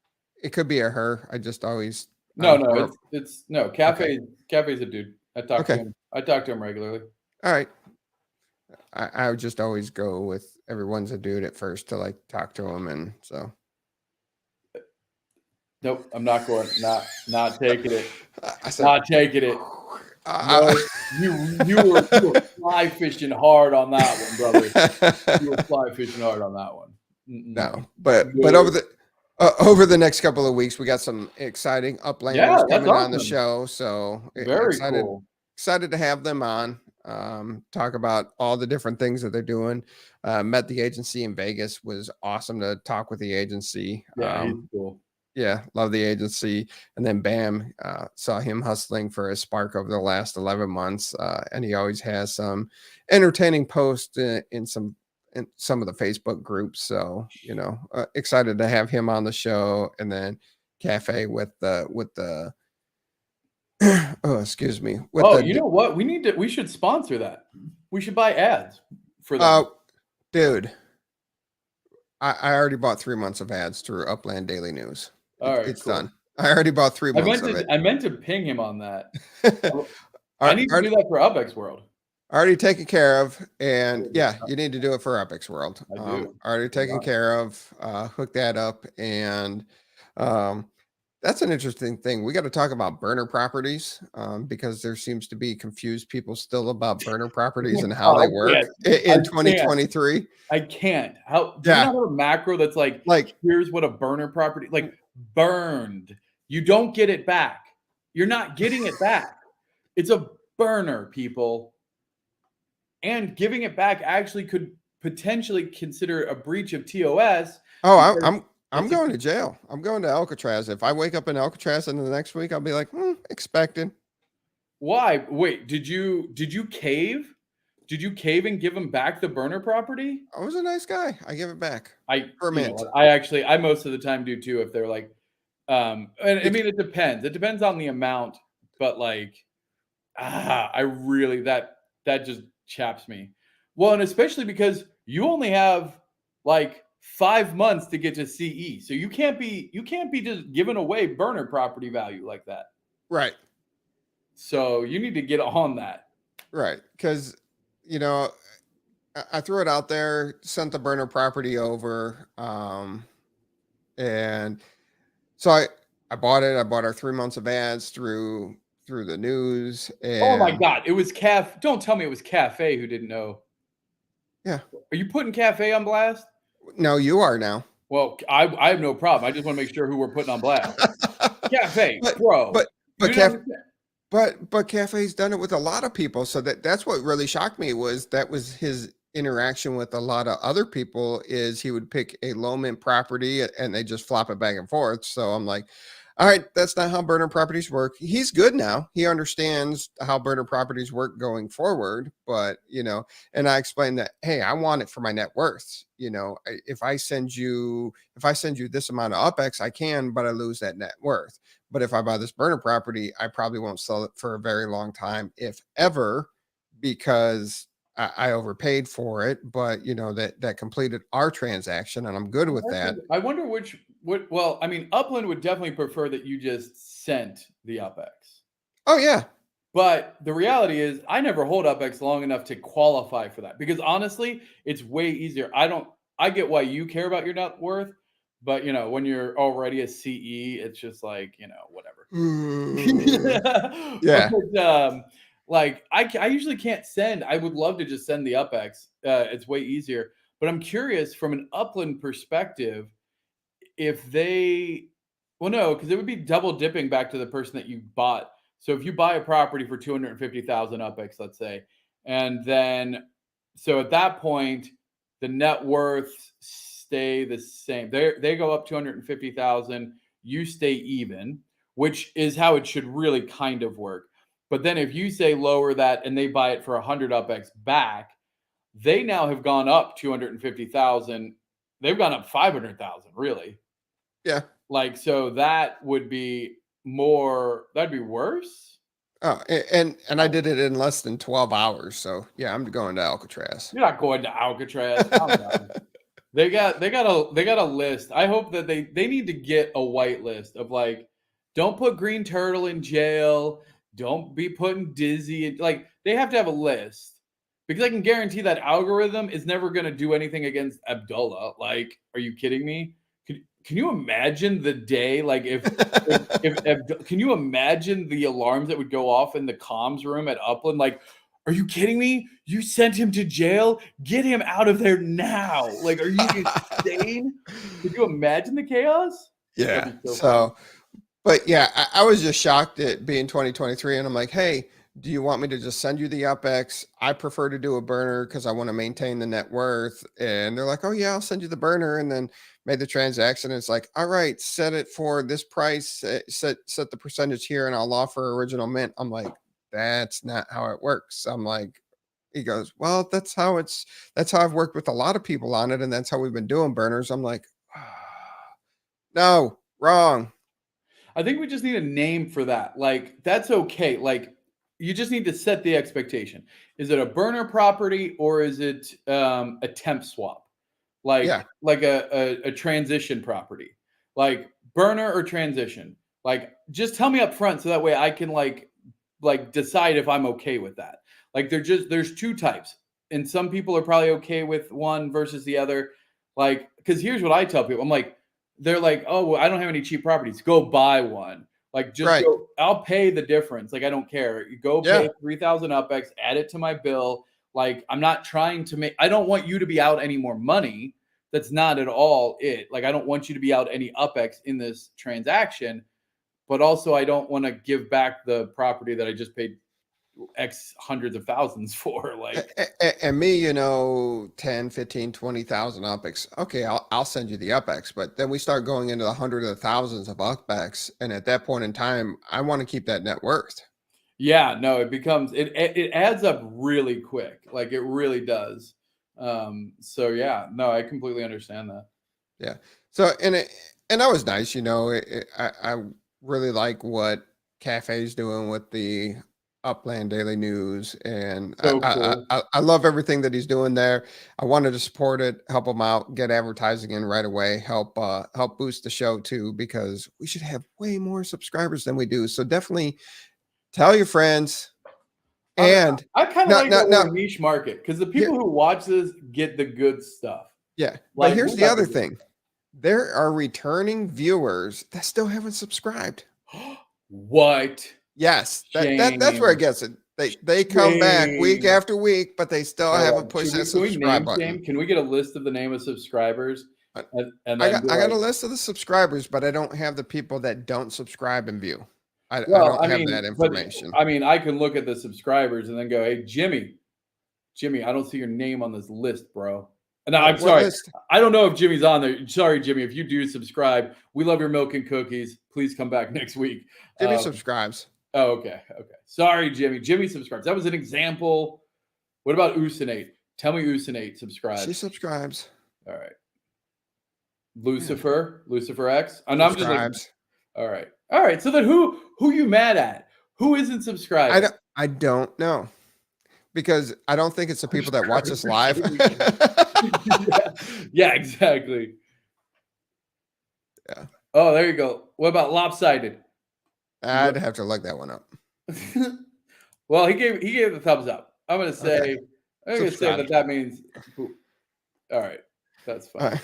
It could be a her. I just always
it's Cafe. Okay. Cafe's a dude. I talk to him regularly.
All right. I would just always go with everyone's a dude at first to like talk to him, and so.
Nope, I'm not going. Not taking it. Not taking it. No, you were fly fishing hard on that one, brother. You were fly fishing hard on that one.
No, but over the next couple of weeks, we got some exciting Uplanders coming on the show. So
very cool.
Excited to have them on. Talk about all the different things that they're doing. Met the agency in Vegas. Was awesome to talk with the agency.
Yeah, he's cool.
Yeah, love the agency. And then Bam, saw him hustling for a Spark over the last 11 months. And he always has some entertaining posts in some of the Facebook groups. So, excited to have him on the show. And then Cafe with the Oh, excuse me.
You know what? We should sponsor that. We should buy ads for that.
Dude, I already bought 3 months of ads through Upland Daily News.
All right,
It's
cool.
done. I already bought 3 months of it.
I meant to ping him on that. I need to do that for UPXWorld.
Already taken care of, and yeah, you need to do it for UPXWorld.
I do.
Already taken care of. Hook that up, and that's an interesting thing. We got to talk about burner properties because there seems to be confused people still about burner properties and how they work in 2023.
I can't. Do you not have a macro that's like here's what a burner property burned. You don't get it back. You're not getting it back. It's a burner, people. And giving it back actually could potentially consider a breach of TOS.
Oh, I'm going to jail. I'm going to Alcatraz. If I wake up in Alcatraz in the next week, I'll be like, expected.
Why? Wait, did you cave? Did you cave and give him back the burner property?
I was a nice guy. I give it back.
I most of the time do too. If they're like, and I mean, it depends. It depends on the amount, but like, I really that just chaps me. Well, and especially because you only have like 5 months to get to CE, so you can't be just giving away burner property value like that.
Right.
So you need to get on that.
Right, because I threw it out there, sent the burner property over, and so I bought it. I bought our 3 months of ads through the news. And
oh my God, it was Don't tell me it was Cafe who didn't know.
Yeah.
Are you putting Cafe on blast?
No, you are now.
Well, I have no problem. I just want to make sure who we're putting on blast. Cafe,
but Cafe's done it with a lot of people. So that's what really shocked me was his interaction with a lot of other people is he would pick a low mint property and they just flop it back and forth. So I'm like, all right, that's not how burner properties work. He's good now. He understands how burner properties work going forward. But, and I explained that, hey, I want it for my net worth. If I send you this amount of UPX, I can, but I lose that net worth. But if I buy this burner property, I probably won't sell it for a very long time, if ever, because I overpaid for it. But, that completed our transaction and I'm good with that.
I wonder well, I mean, Upland would definitely prefer that you just sent the UPX.
Oh, yeah.
But the reality is I never hold UPX long enough to qualify for that because honestly, it's way easier. I get why you care about your net worth, but when you're already a CE, it's just like, whatever.
Yeah.
But, like I usually can't send. I would love to just send the UPX. It's way easier. But I'm curious from an Upland perspective, if they, no, because it would be double dipping back to the person that you bought. So if you buy a property for 250,000 UPX, let's say, and then, so at that point, the net worth stay the same. They go up 250,000. You stay even, which is how it should really kind of work. But then if you say lower that and they buy it for 100 UPX back, they now have gone up 250,000. They've gone up 500,000, really.
Yeah.
Like, so that would be that'd be worse.
Oh, and I did it in less than 12 hours. So yeah, I'm going to Alcatraz.
You're not going to Alcatraz. They got a list. I hope that they need to get a white list of like, don't put Green Turtle in jail. Don't be putting Dizzy in, like, they have to have a list because I can guarantee that algorithm is never going to do anything against Abdullah. Like, are you kidding me? Can you imagine the day, like if can you imagine the alarms that would go off in the comms room at Upland? Like, are you kidding me? You sent him to jail? Get him out of there now. Like, are you insane? Could you imagine the chaos?
Yeah. But yeah, I was just shocked at being 2023 and I'm like, hey, do you want me to just send you the UPX? I prefer to do a burner because I want to maintain the net worth. And they're like, oh yeah, I'll send you the burner. And then made the transaction. It's like, all right, set it for this price, set the percentage here and I'll offer original mint. I'm like, that's not how it works. I'm like, he goes, well, that's how I've worked with a lot of people on it. And that's how we've been doing burners. I'm like, no, wrong.
I think we just need a name for that. Like, that's okay. Like, you just need to set the expectation. Is it a burner property or is it a temp swap? Like,
Yeah.
like a transition property, like burner or transition. Like, just tell me up front so that way I can like decide if I'm okay with that. Like, there's two types, and some people are probably okay with one versus the other. Like, because here's what I tell people. I'm like, they're like, oh, well, I don't have any cheap properties. Go buy one. Like, just
Right.
go. I'll pay the difference. Like, I don't care. You go
Yeah.
pay 3,000 UPX, add it to my bill. Like, I'm not trying to make. I don't want you to be out any more money. That's not at all it. Like, I don't want you to be out any UPX in this transaction. But also, I don't want to give back the property that I just paid X hundreds of thousands for. Like,
And me, you know, 10, 15, 20,000 UPX. Okay, I'll send you the UPX, but then we start going into the hundreds of thousands of UPX. And at that point in time, I want to keep that net worth.
yeah, no, it becomes, it adds up really quick. Like, it really does. So yeah, no, I completely understand that.
Yeah. So, and that was nice, you know, I really like what Cafe's doing with the Upland Daily News, and
So cool.
I love everything that he's doing there. I wanted to support it, help him out, get advertising in right away, help boost the show too, because we should have way more subscribers than we do. So definitely tell your friends. And
I kind of
now-
like
now-
that
now-
we're a niche market, because the people who watch this get the good stuff.
yeah,
Like,
but here's
we
the
got
other
the-
thing. There are returning viewers that still haven't subscribed.
What?
Yes, that's where it gets it. They come back week
Shame.
after week, but they still haven't pushed that
Can we
subscribe
name
button.
shame? Can we get a list of the name of subscribers?
I-
And
I
then
got a list of the subscribers, but I don't have the people that don't subscribe and view. I
well,
don't
I
have
mean,
that
but,
information.
I mean, I can look at the subscribers and then go, hey, Jimmy, I don't see your name on this list, bro. No, I'm
What
sorry.
list?
I don't know if Jimmy's on there. Sorry, Jimmy. If you do subscribe, we love your milk and cookies. Please come back next week.
Jimmy subscribes.
Oh, okay. Sorry, Jimmy. Jimmy subscribes. That was an example. What about Usinate? Tell me Usinate subscribes.
She subscribes.
All right. Lucifer X. And I'm just like,
Subscribes.
all right. So then who you mad at? Who isn't subscribing?
I don't know, because I don't think it's the people that watch us live.
Yeah, exactly.
Yeah.
Oh, there you go. What about lopsided?
I'd have to look that one up.
Well, he gave the thumbs up. I'm gonna say
Okay. Subscribe.
that means. All right, that's fine.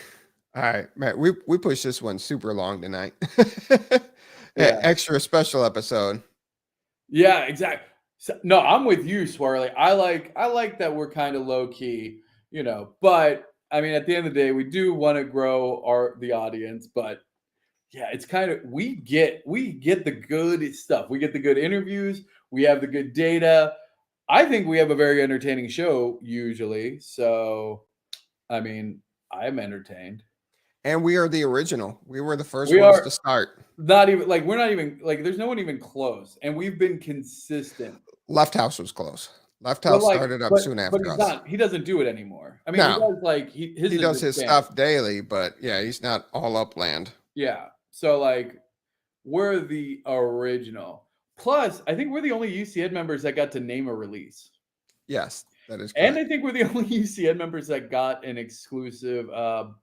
All right, Matt. We pushed this one super long tonight.
Yeah.
Extra special episode.
Yeah, exactly. So, no, I'm with you, Swirly. I like that we're kind of low key, you know. But I mean, at the end of the day, we do want to grow the audience. But yeah, it's kind of we get the good stuff. We get the good interviews. We have the good data. I think we have a very entertaining show usually. So, I mean, I'm entertained.
And we are the original. We were the first
We
ones
are-
to start.
We're not even like there's no one even close, and we've been consistent.
Left House was close. Left
But,
House
like,
started up
but-
soon
but
after
he's
us.
not. He doesn't do it anymore. I mean,
No.
he does like
He
is
does his
spam.
stuff daily, but yeah, he's not all Upland.
Yeah. So like, we're the original. Plus, I think we're the only UCN members that got to name a release,
Yes, that is
and
correct.
I think we're the only UCN members that got an exclusive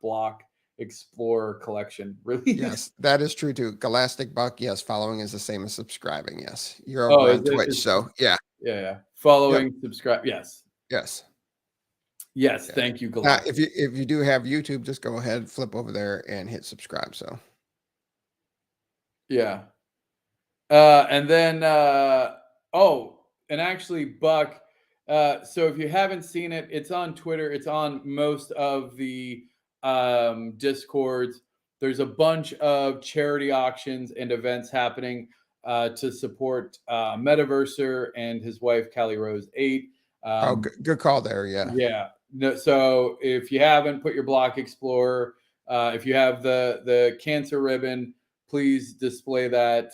Block Explorer collection release.
Yes, that is true too. Galactic Buck, yes, following is the same as subscribing. Yes, you're
Oh,
over
is
on
it-
Twitch,
is-
so yeah,
Yeah. Following, subscribe. Yes.
yes.
Yes.
Yeah.
Thank you,
Now,
Galactic.
if you do have YouTube, just go ahead, flip over there, and hit subscribe. So
Yeah. And then and actually Buck, so if you haven't seen it, it's on Twitter, it's on most of the Discords. There's a bunch of charity auctions and events happening to support Metaverser and his wife Callie Rose 8.
good call there. Yeah.
Yeah. No, so if you haven't, put your Block Explorer. If you have the cancer ribbon, please display that.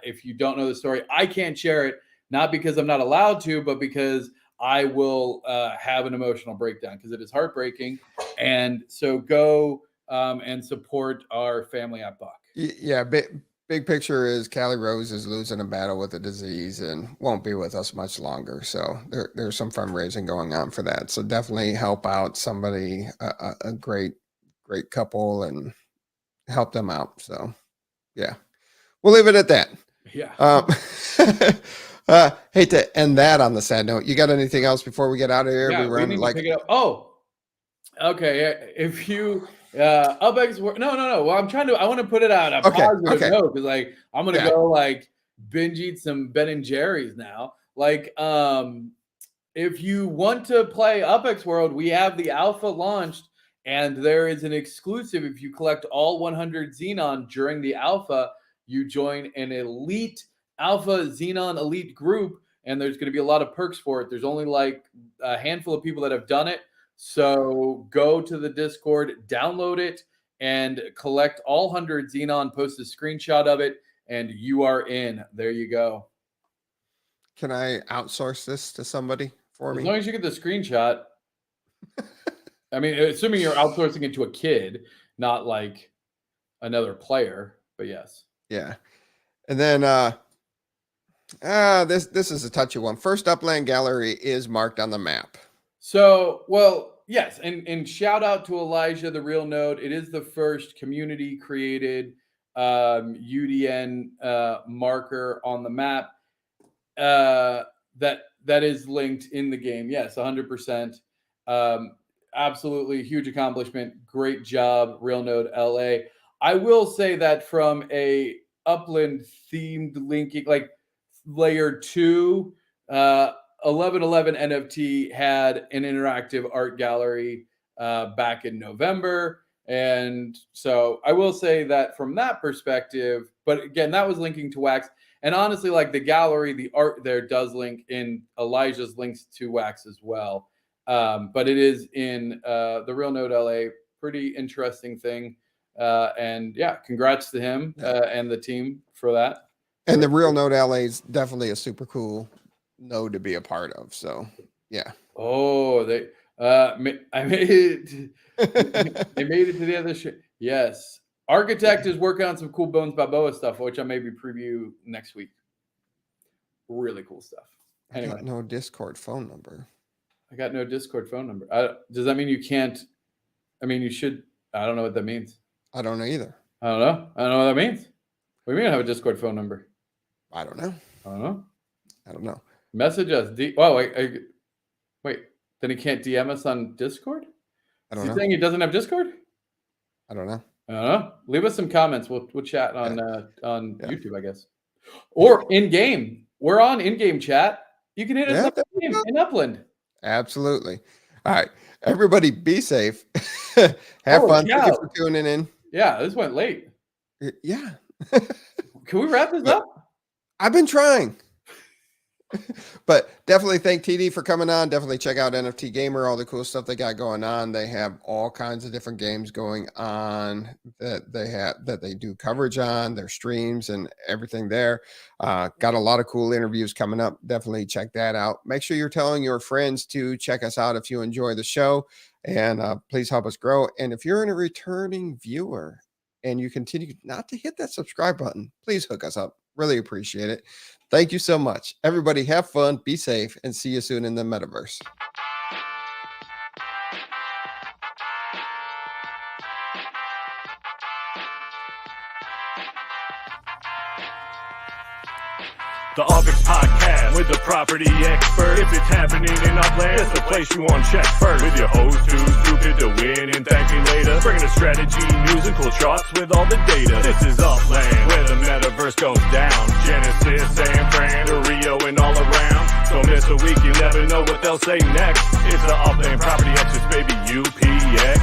If you don't know the story, I can't share it, not because I'm not allowed to, but because I will have an emotional breakdown because it is heartbreaking. And so go and support our family at Buck.
Yeah, big big picture is Callie Rose is losing a battle with a disease and won't be with us much longer. So there's some fundraising going on for that. So definitely help out somebody, a great couple, and help them out. So yeah, we'll leave it at that.
Yeah.
Hate to end that on the sad note. You got anything else before we get out of here?
Yeah, we need to pick it up. Oh, okay. If you UPX, no. Well, I want to put it on a positive note, because like I'm gonna go like binge eat some Ben and Jerry's now. Like, if you want to play UPXWorld, we have the alpha launched, and there is an exclusive. If you collect all 100 Xenon during the alpha, you join an elite alpha Xenon elite group, and there's going to be a lot of perks for it. There's only like a handful of people that have done it. So go to the Discord, download it, and collect all 100 Xenon, post a screenshot of it, and you are in. There you go.
Can I outsource this to somebody for me?
As long as you get the screenshot. I mean, assuming you're outsourcing it to a kid, not like another player, but yes.
Yeah. And then this is a touchy one. First Upland gallery is marked on the map.
So, well, yes, and shout out to Elijah, the real node. It is the first community created UDN marker on the map that is linked in the game. Yes, 100%. Absolutely huge accomplishment. Great job, real node LA. I will say that from a Upland themed linking, like layer 2, 1111 NFT had an interactive art gallery back in November. And so I will say that from that perspective, but again, that was linking to Wax. And honestly, like the gallery, the art there does link in Elijah's links to Wax as well. But it is in the Real Node LA, pretty interesting thing. And yeah, congrats to him and the team for that.
And the Real Node LA is definitely a super cool node to be a part of. So yeah.
Oh, I made it. They made it to the other shit. Yes. Architect is working on some cool Bones Balboa stuff, which I maybe preview next week. Really cool stuff. Anyway.
I got no Discord phone number.
I got no Discord phone number. Does that mean you can't? I mean, you should. I don't know what that means.
I don't know either.
I don't know what that means. What do you mean I have a Discord phone number?
I don't know.
I don't know. Message us. Wait. Then he can't DM us on Discord?
I don't know.
Saying he doesn't have Discord?
I don't know.
I don't know. Leave us some comments. We'll chat on YouTube, I guess. Or in game. We're on in-game chat. You can hit us up in Upland.
Absolutely. All right. Everybody be safe. Have fun. Thank you for tuning in.
Yeah, this went late.
Yeah.
Can we wrap this up?
I've been trying. But definitely thank TD for coming on. Definitely check out NFT Gamer, all the cool stuff they got going on. They have all kinds of different games going on that they do coverage on, their streams and everything there. Got a lot of cool interviews coming up. Definitely check that out. Make sure you're telling your friends to check us out if you enjoy the show, and please help us grow. And if you're a returning viewer and you continue not to hit that subscribe button, please hook us up. Really appreciate it. Thank you so much. Everybody have fun, be safe, and see you soon in the metaverse.
The UPX Podcast with the property expert. If it's happening in Upland, it's the place you want to check first. With your host who's stupid to win and thank me later. Bringing the strategy, news, and cool charts with all the data. This is Upland, where the metaverse goes down. Genesis, San Fran, Rio, and all around. Don't miss a week, you never know what they'll say next. It's the Upland property experts, baby, UPX.